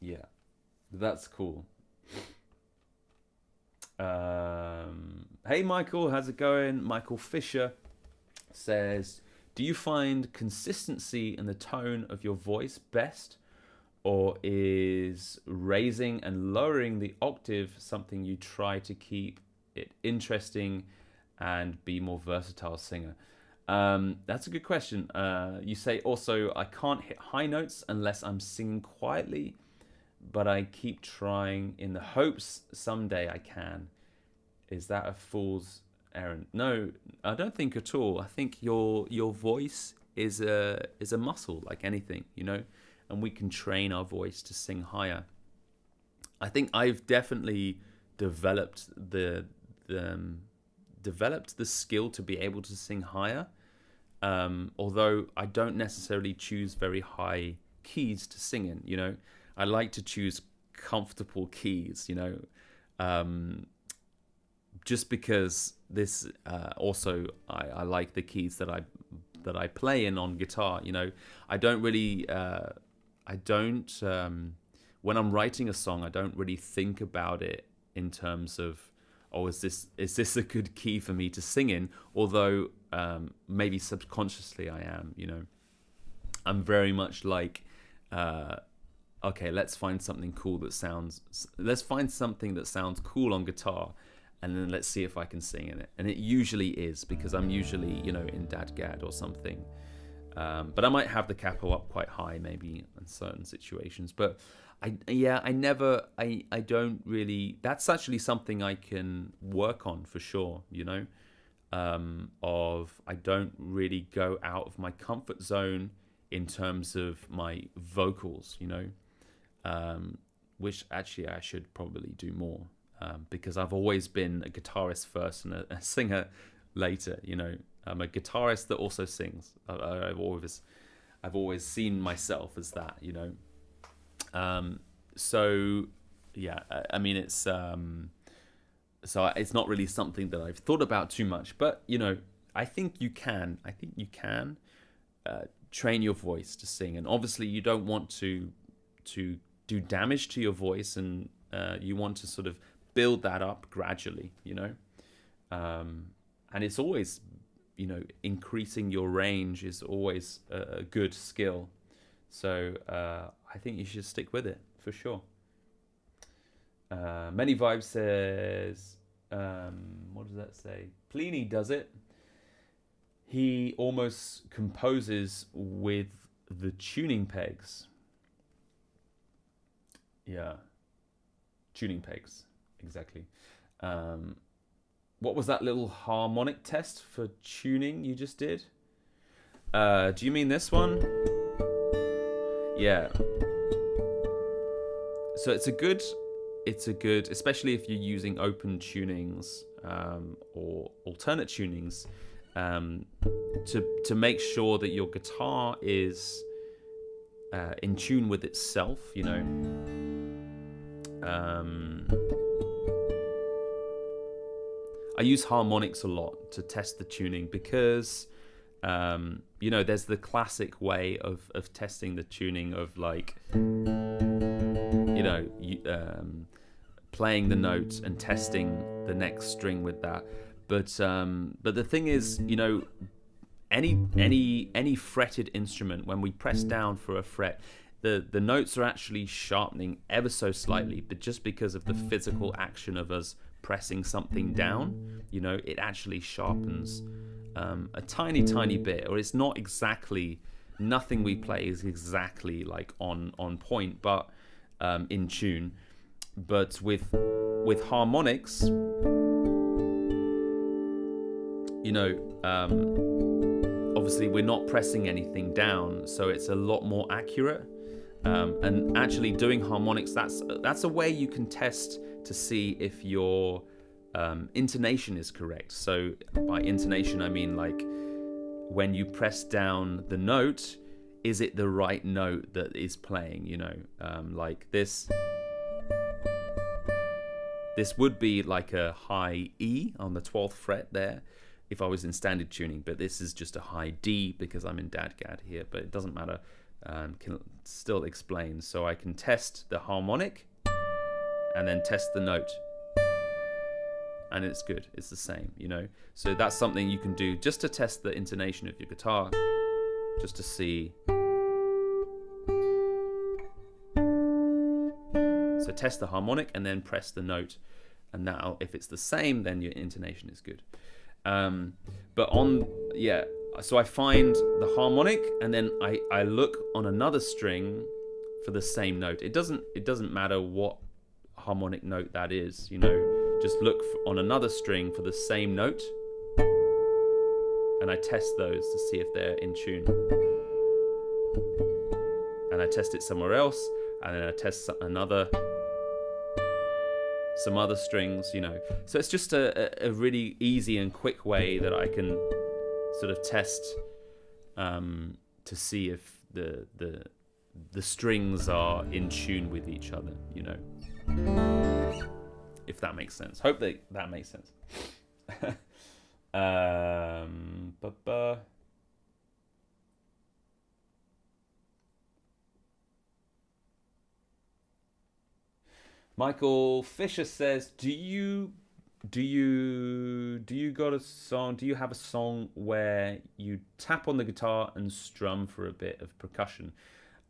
Yeah, that's cool. Hey Michael, how's it going? Michael Fisher says, do you find consistency in the tone of your voice best, or is raising and lowering the octave something you try to keep it interesting and be more versatile singer? That's a good question. You say also, I can't hit high notes unless I'm singing quietly, but I keep trying in the hopes someday I can. Is that a fool's errand? No, I don't think at all. I think your voice is a muscle like anything, you know, and we can train our voice to sing higher. I think I've definitely developed the skill to be able to sing higher, although I don't necessarily choose very high keys to sing in, you know. I like to choose comfortable keys, you know, just because this also I like the keys that I play in on guitar. You know, I don't really when I'm writing a song, I don't really think about it in terms of, oh, is this a good key for me to sing in? Although maybe subconsciously I am, you know. I'm very much like, okay, let's find something that sounds cool on guitar, and then let's see if I can sing in it. And it usually is, because I'm usually, you know, in Dadgad or something. But I might have the capo up quite high maybe in certain situations. But I don't really, that's actually something I can work on for sure, you know, I don't really go out of my comfort zone in terms of my vocals, you know, which actually I should probably do more, because I've always been a guitarist first and a singer later, you know. I'm a guitarist that also sings. I've always seen myself as that, you know. So yeah, I mean, it's so it's not really something that I've thought about too much, but you know, I think you can train your voice to sing, and obviously you don't want to do damage to your voice, and you want to sort of build that up gradually, you know. And it's always, you know, increasing your range is always a good skill. So I think you should stick with it for sure. Many Vibes says, what does that say? Pliny does it. He almost composes with the tuning pegs. Yeah, tuning pegs, exactly. What was that little harmonic test for tuning you just did? Do you mean this one? Yeah. So it's a good, especially if you're using open tunings or alternate tunings, to make sure that your guitar is in tune with itself, you know. I use harmonics a lot to test the tuning because, you know, there's the classic way of testing the tuning of, like, you know, playing the note and testing the next string with that. But the thing is, you know, any fretted instrument, when we press down for a fret, the notes are actually sharpening ever so slightly, but just because of the physical action of us pressing something down, you know, it actually sharpens a tiny bit. Or it's not exactly, nothing we play is exactly like on point, but in tune. But with harmonics, you know, obviously we're not pressing anything down, so it's a lot more accurate. And actually doing harmonics, that's a way you can test to see if your intonation is correct. So by intonation, I mean, like, when you press down the note, is it the right note that is playing, you know? Like this would be like a high E on the 12th fret there if I was in standard tuning, but this is just a high D because I'm in dadgad here, but it doesn't matter. Can still explain. So I can test the harmonic and then test the note, and it's good, it's the same, you know. So that's something you can do just to test the intonation of your guitar, just to see. So test the harmonic and then press the note, and now if it's the same, then your intonation is good. But so I find the harmonic, and then I look on another string for the same note. It doesn't matter what harmonic note that is, you know. Just look on another string for the same note, and I test those to see if they're in tune. And I test it somewhere else, and then I test some other strings, you know. So it's just a really easy and quick way that I can sort of test to see if the strings are in tune with each other, you know. If that makes sense. Hope that makes sense. Michael Fisher says, do you got a song? Do you have a song where you tap on the guitar and strum for a bit of percussion,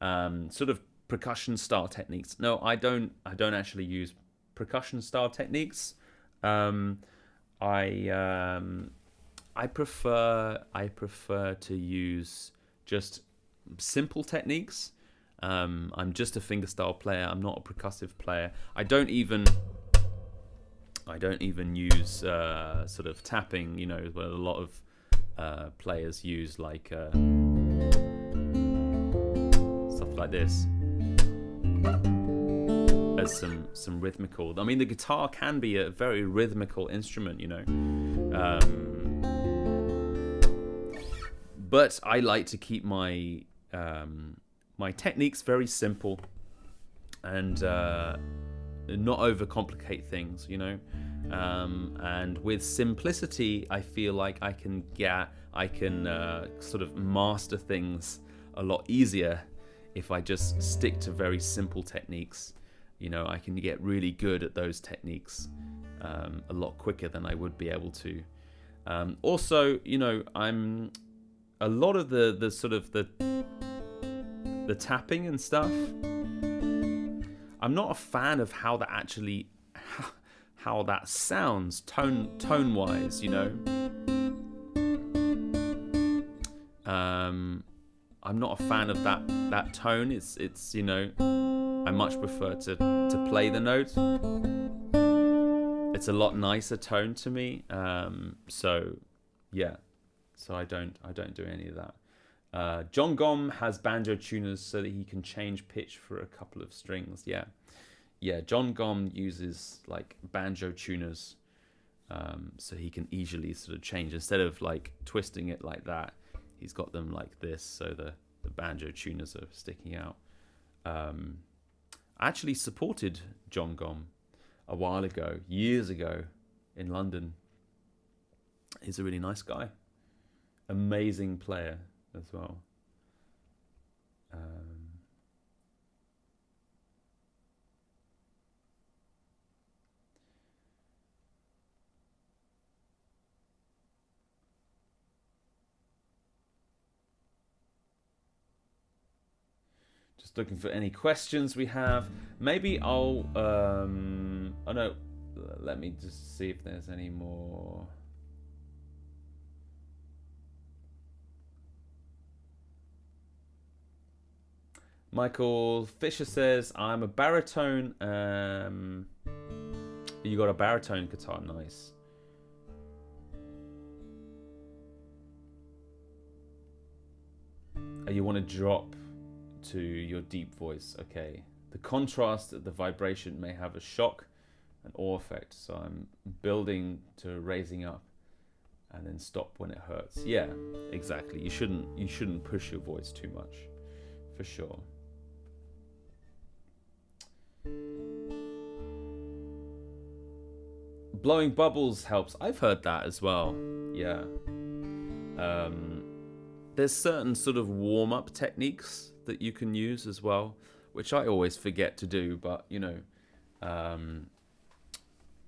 sort of percussion style techniques? No, I don't actually use percussion style techniques. I prefer to use just simple techniques. I'm just a fingerstyle player. I'm not a percussive player. I don't even use sort of tapping, you know, what a lot of players use, like stuff like this as some rhythmical. I mean, the guitar can be a very rhythmical instrument, you know. But I like to keep my my techniques very simple and not overcomplicate things, you know. And with simplicity, I feel like I can sort of master things a lot easier if I just stick to very simple techniques. You know, I can get really good at those techniques a lot quicker than I would be able to. Also, you know, I'm a lot of the sort of the tapping and stuff. I'm not a fan of how that actually how that sounds tone wise, you know. I'm not a fan of that tone. It's you know, I much prefer to play the note. It's a lot nicer tone to me. So yeah, so I don't do any of that. John Gom has banjo tuners so that he can change pitch for a couple of strings. Yeah, John Gom uses like banjo tuners, so he can easily sort of change, instead of like twisting it like that. He's got them like this, so the the banjo tuners are sticking out. I actually supported John Gom a while ago, years ago, in London. He's a really nice guy, amazing player as well. Just looking for any questions we have. Maybe I'll oh no, let me just see if there's any more. Michael Fisher says, I'm a baritone. You got a baritone guitar, nice. You want to drop to your deep voice, okay. The contrast, the vibration may have a shock and awe effect, so I'm building to raising up and then stop when it hurts. Yeah, exactly. You shouldn't push your voice too much, for sure. Blowing bubbles helps. I've heard that as well. Yeah. There's certain sort of warm-up techniques that you can use as well, which I always forget to do, but you know,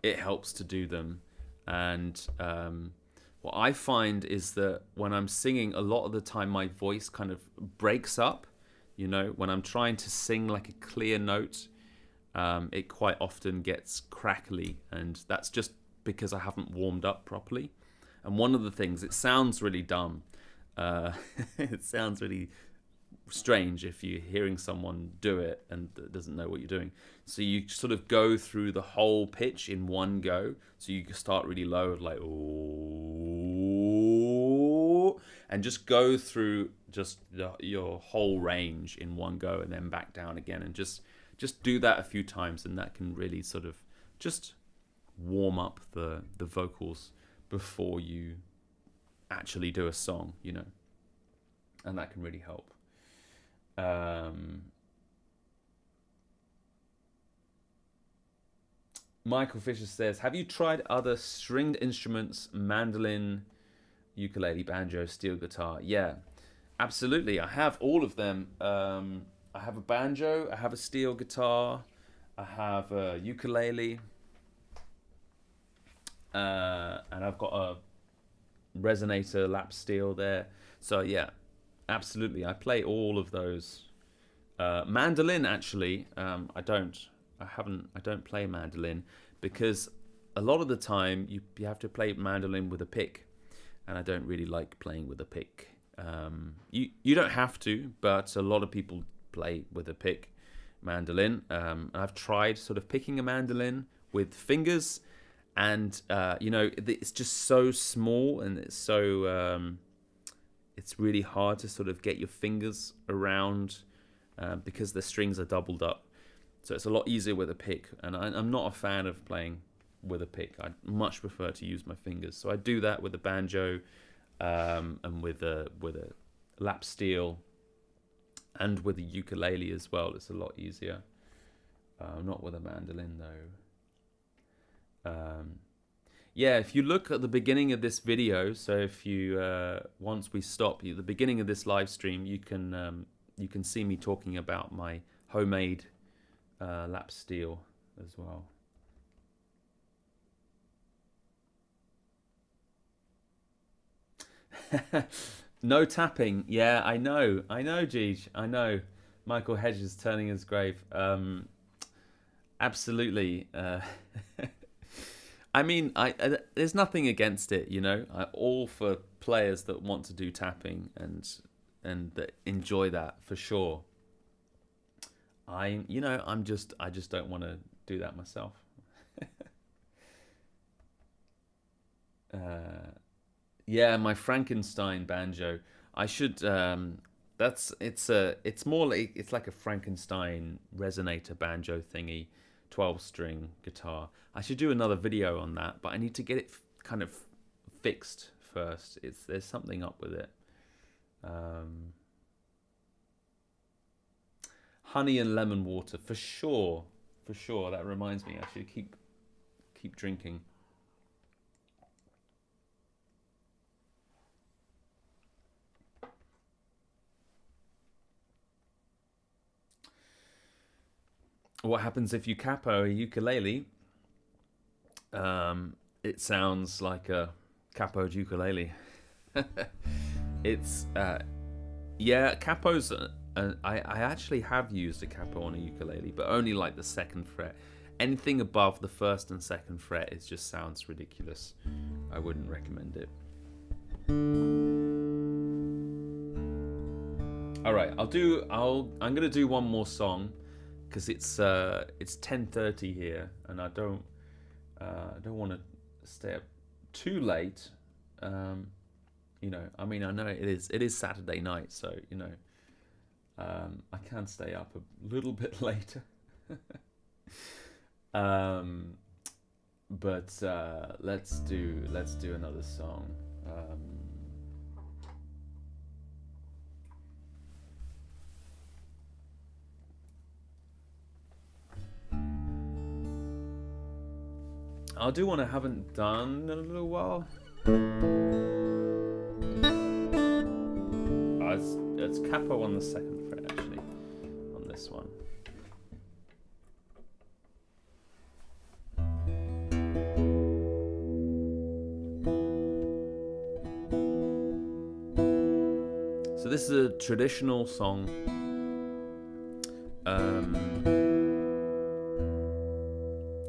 it helps to do them. And what I find is that when I'm singing, a lot of the time my voice kind of breaks up. You know, when I'm trying to sing like a clear note, it quite often gets crackly, and that's just because I haven't warmed up properly. And one of the things, it sounds really dumb. It sounds really strange if you're hearing someone do it and doesn't know what you're doing. So you sort of go through the whole pitch in one go. So you start really low, like ooh, and just go through just your whole range in one go, and then back down again, and just do that a few times, and that can really sort of just warm up the vocals before you actually do a song, you know, and that can really help. Michael Fisher says, have you tried other stringed instruments, mandolin, ukulele, banjo, steel guitar? Yeah, absolutely. I have all of them. I have a banjo, I have a steel guitar, I have a ukulele, and I've got a resonator lap steel there. So yeah, absolutely. I play all of those. Mandolin, actually, I don't play mandolin because a lot of the time you have to play mandolin with a pick, and I don't really like playing with a pick. You don't have to, but a lot of people play with a pick mandolin. I've tried sort of picking a mandolin with fingers, and you know, it's just so small, and it's so it's really hard to sort of get your fingers around because the strings are doubled up. So it's a lot easier with a pick, and I'm not a fan of playing with a pick. I much prefer to use my fingers. So I do that with a banjo and with a lap steel, and with a ukulele as well. It's a lot easier. Not with a mandolin though. Yeah, if you look at the beginning of this video, so if you once we stop, the beginning of this live stream, you can see me talking about my homemade lap steel as well. No tapping. Yeah, I know, Jeej. I know. Michael Hedges turning his grave. Absolutely. I mean, there's nothing against it, you know. I'm all for players that want to do tapping and that enjoy that for sure. I just don't want to do that myself. Yeah, my Frankenstein banjo. I should. It's more like it's like a Frankenstein resonator banjo thingy, 12-string guitar. I should do another video on that, but I need to get it kind of fixed first. There's something up with it. honey and lemon water for sure. For sure. That reminds me. I should keep drinking. What happens if you capo a ukulele? It sounds like a capoed ukulele. It's yeah, capos. I actually have used a capo on a ukulele, but only like the second fret. Anything above the first and second fret, it just sounds ridiculous. I wouldn't recommend it. All right, I'm gonna do one more song because it's 10:30 here, and I don't want to stay up too late. You know, I mean, I know it is Saturday night, so you know, I can stay up a little bit later. But let's do another song. I'll do one I haven't done in a little while. It's capo on the second fret actually, on this one. So this is a traditional song.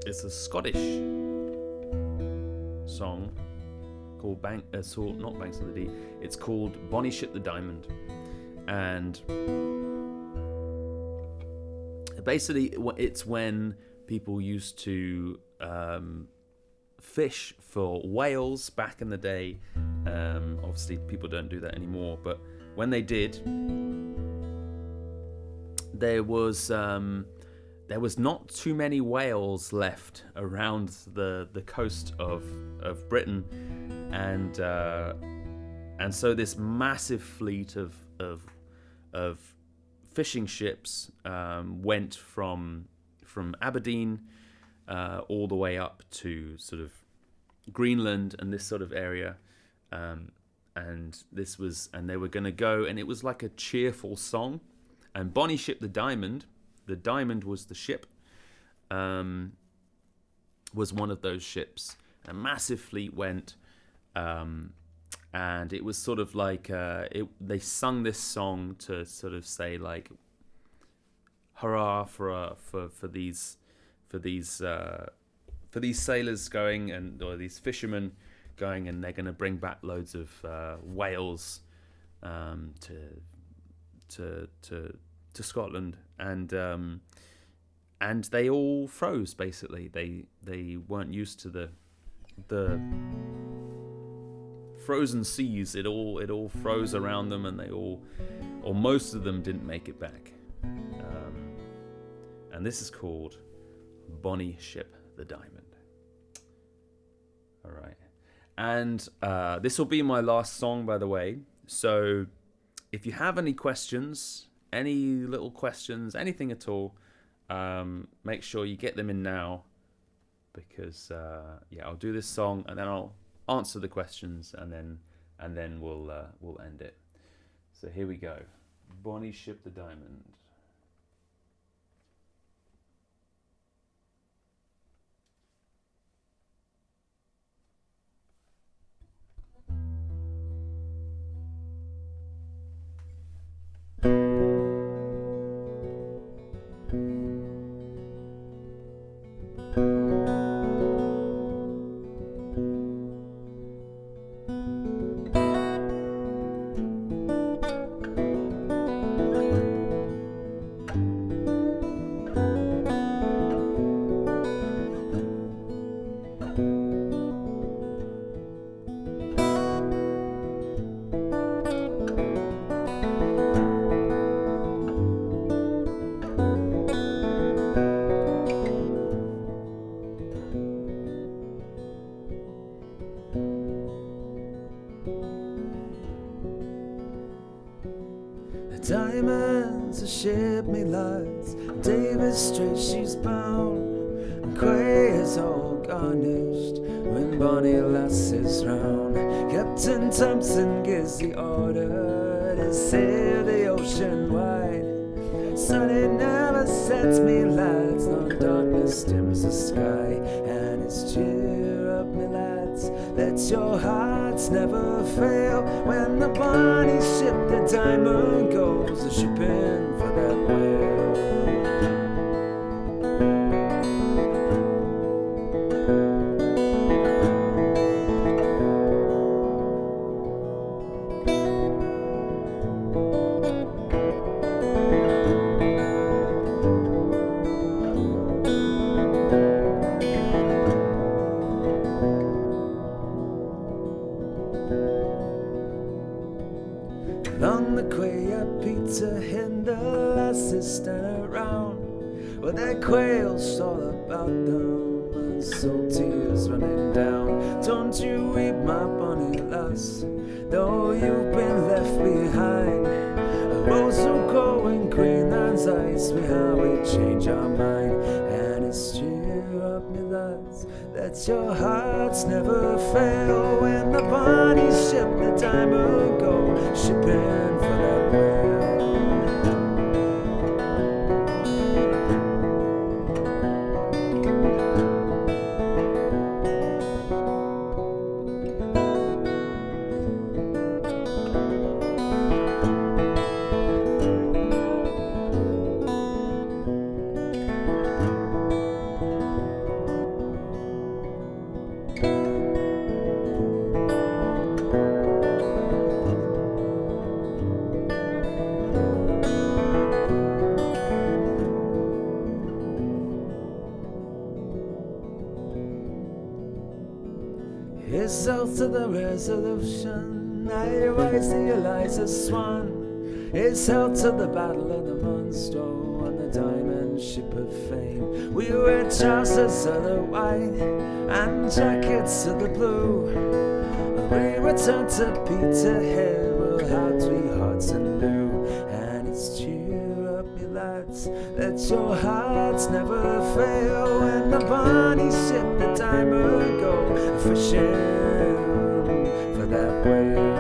It's a Scottish song called not Banks of the Dee. It's called Bonnie Ship the Diamond, and basically it's when people used to fish for whales back in the day. Obviously, people don't do that anymore, but when they did, there was not too many whales left around the coast of Britain, and so this massive fleet of fishing ships went from Aberdeen all the way up to sort of Greenland and this sort of area, and they were going to go, and it was like a cheerful song. And Bonnie Ship the Diamond was the ship, was one of those ships. A massive fleet went, and it was sort of like they sung this song to sort of say like, hurrah for these sailors going, or these fishermen going, and they're going to bring back loads of whales to Scotland, and they all froze. Basically, they weren't used to the frozen seas. It all froze around them, and most of them didn't make it back. And this is called Bonnie Ship the Diamond. All right, and this will be my last song, by the way. So if you have any questions, any little questions, anything at all, make sure you get them in now, because I'll do this song and then I'll answer the questions, and then we'll end it. So here we go. Bonnie Ship the Diamond. ship me lights. Davis Strait she's bound, and Quay is all garnished when Bonnie Lass is round. Captain Thompson gives the order to sail the ocean wide. Sun it never sets me lads, nor darkness dims the sky. And it's cheer up me lads, let your hearts never fail. When the Bonnie ship the diamond goes a shipping for that whale. Along the quay at Peter Hind, the lasses stand around with their quails all about them and salt tears running down. Don't you weep, my bonny lass, though you've been left behind. A rose will go in Queen Anne's eyes, we how we change our mind. And it's cheer up, me lads, let your hearts never fail. When the Bonnie ship the diamond go shipping for that whale. Here's south to the Resolution, I rise the Eliza Swan. It's held to the Battle of the Monstro on the Diamond Ship of Fame. We wear trousers of the white and jackets of the blue. We return to Peterhead, we'll have 3 hearts anew. And it's cheer up, me lads, let your hearts never fail. When the Bonnie ship the diamond go fishing for that whale.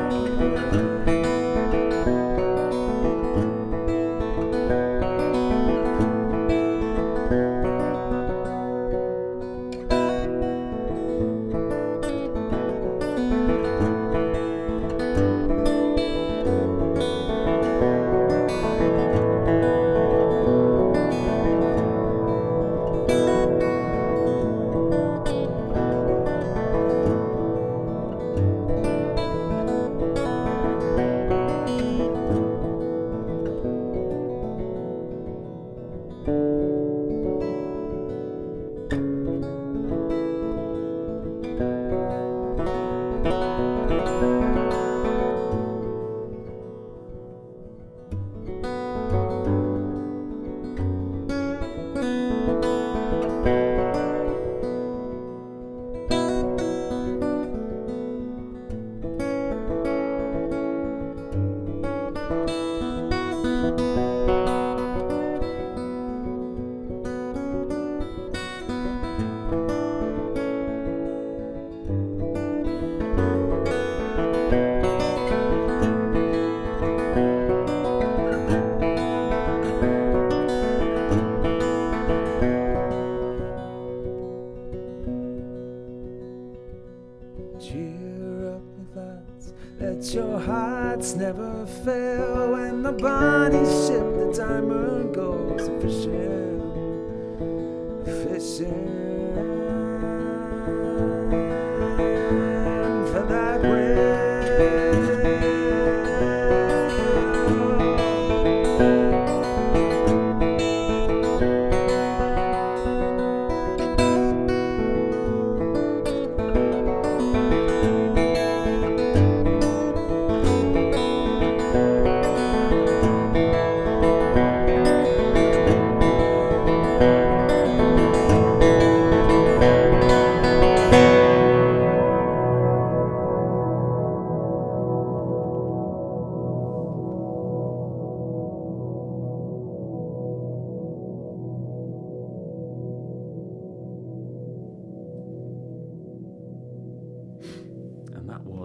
Cheer up, me lads, let your hearts never fail. When the Bonnie ship the diamond goes fishing, fishing for that whale.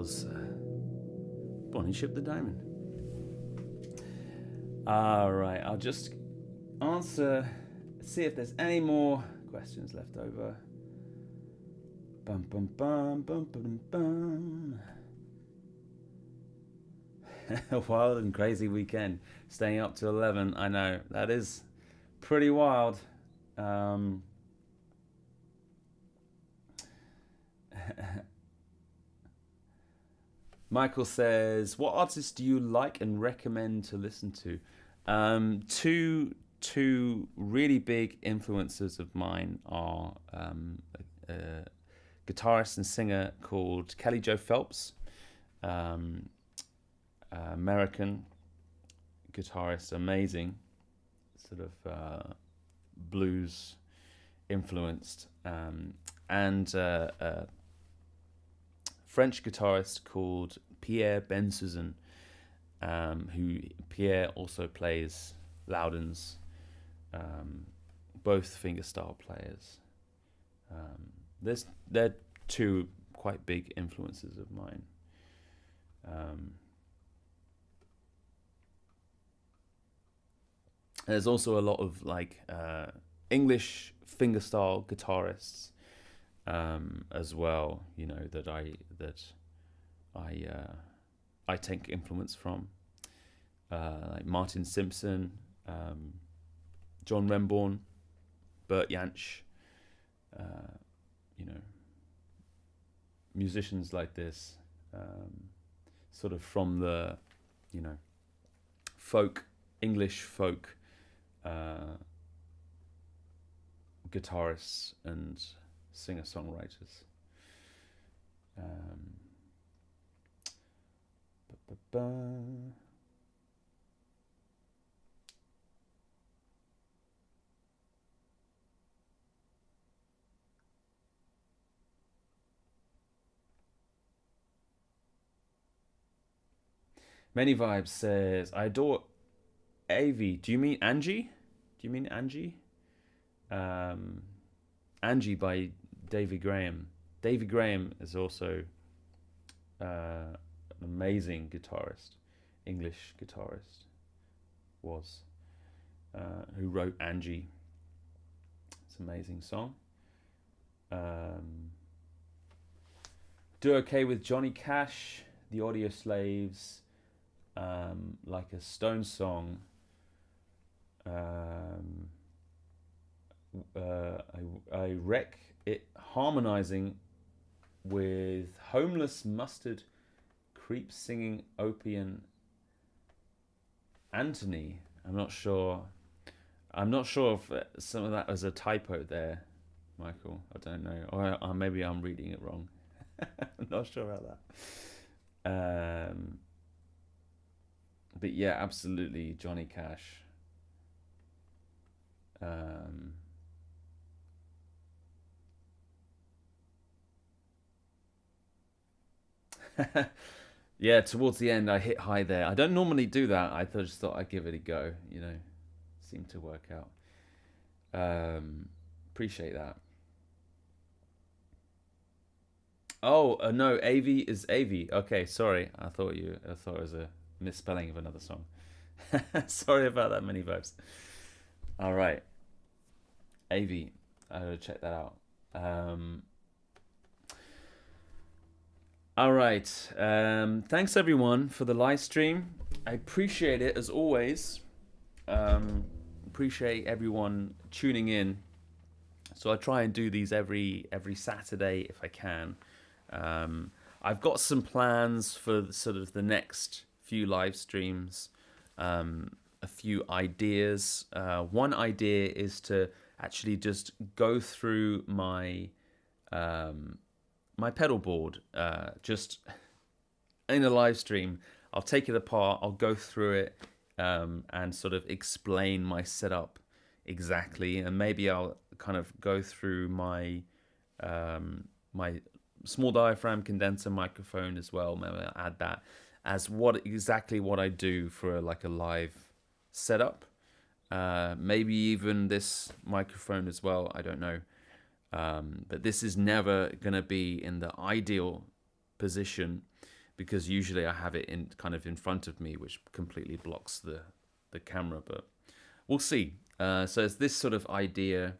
was Bonnie Ship the Diamond. All right, I'll just see if there's any more questions left over. Bum bum bum bum bum bum. Wild and crazy weekend, staying up till 11. I know that is pretty wild. Michael says, what artists do you like and recommend to listen to? Two really big influences of mine are a guitarist and singer called Kelly Jo Phelps, American guitarist, amazing, sort of blues influenced, and a French guitarist called Pierre Bensusan, who Pierre also plays Loudons, both fingerstyle players. They're two quite big influences of mine. There's also a lot of like English fingerstyle guitarists as well, you know, that I take influence from, like Martin Simpson, John Renbourn, Bert Jansch, you know, musicians like this, sort of from the, you know, English folk guitarists and singer-songwriters. Many Vibes says, I adore Avi. Do you mean Angie? Angie by Davy Graham. Davy Graham is also an amazing guitarist, English guitarist, who wrote Angie. It's an amazing song. Do Okay with Johnny Cash, The Audio Slaves, Like a Stone Song. I wreck it harmonizing with Homeless Mustard Creep singing Opie Anthony. I'm not sure if some of that was a typo there, Michael. I don't know, or maybe I'm reading it wrong. I'm not sure about that. But yeah, absolutely, Johnny Cash. Yeah, towards the end I hit high there. I don't normally do that. I just thought I'd give it a go, you know. Seemed to work out. Appreciate that. Oh, no, Avi is Avi. Okay, sorry. I thought it was a misspelling of another song. Sorry about that, Many Vibes. All right. Avi. I gotta check that out. All right. Thanks everyone for the live stream. I appreciate it as always. Appreciate everyone tuning in. So I try and do these every Saturday if I can. I've got some plans for sort of the next few live streams. A few ideas. One idea is to actually just go through my my pedal board, just in a live stream. I'll take it apart, I'll go through it, and sort of explain my setup exactly, and maybe I'll kind of go through my my small diaphragm condenser microphone as well. Maybe I'll add that as exactly what I do for like a live setup. Maybe even this microphone as well, I don't know. But this is never going to be in the ideal position because usually I have it in kind of in front of me, which completely blocks the camera. But we'll see. So it's this sort of idea,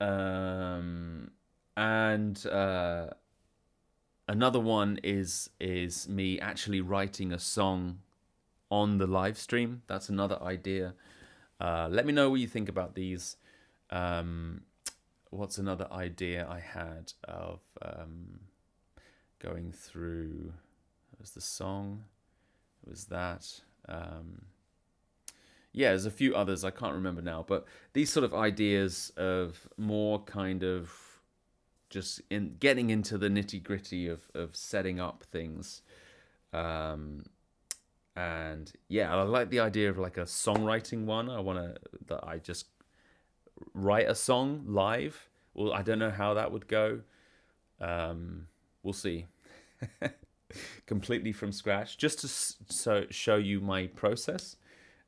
and another one is me actually writing a song on the live stream. That's another idea. Let me know what you think about these. What's another idea I had of going through? It was the song. It was that. Yeah, there's a few others I can't remember now, but these sort of ideas of more kind of just in getting into the nitty gritty of setting up things. And yeah, I like the idea of like a songwriting one. That I just write a song live. Well, I don't know how that would go. We'll see. Completely from scratch, just to show you my process.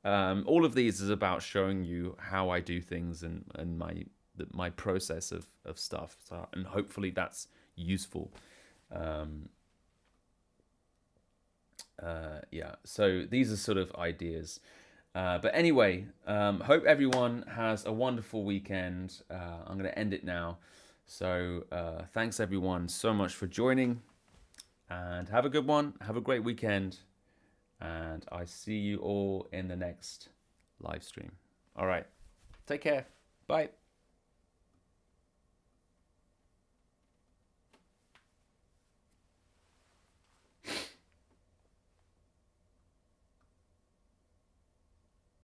All of these is about showing you how I do things and my process of stuff. So, and hopefully that's useful. Yeah, so these are sort of ideas. But anyway, hope everyone has a wonderful weekend. I'm going to end it now. So thanks everyone so much for joining, and have a good one. Have a great weekend. And I see you all in the next live stream. All right. Take care. Bye.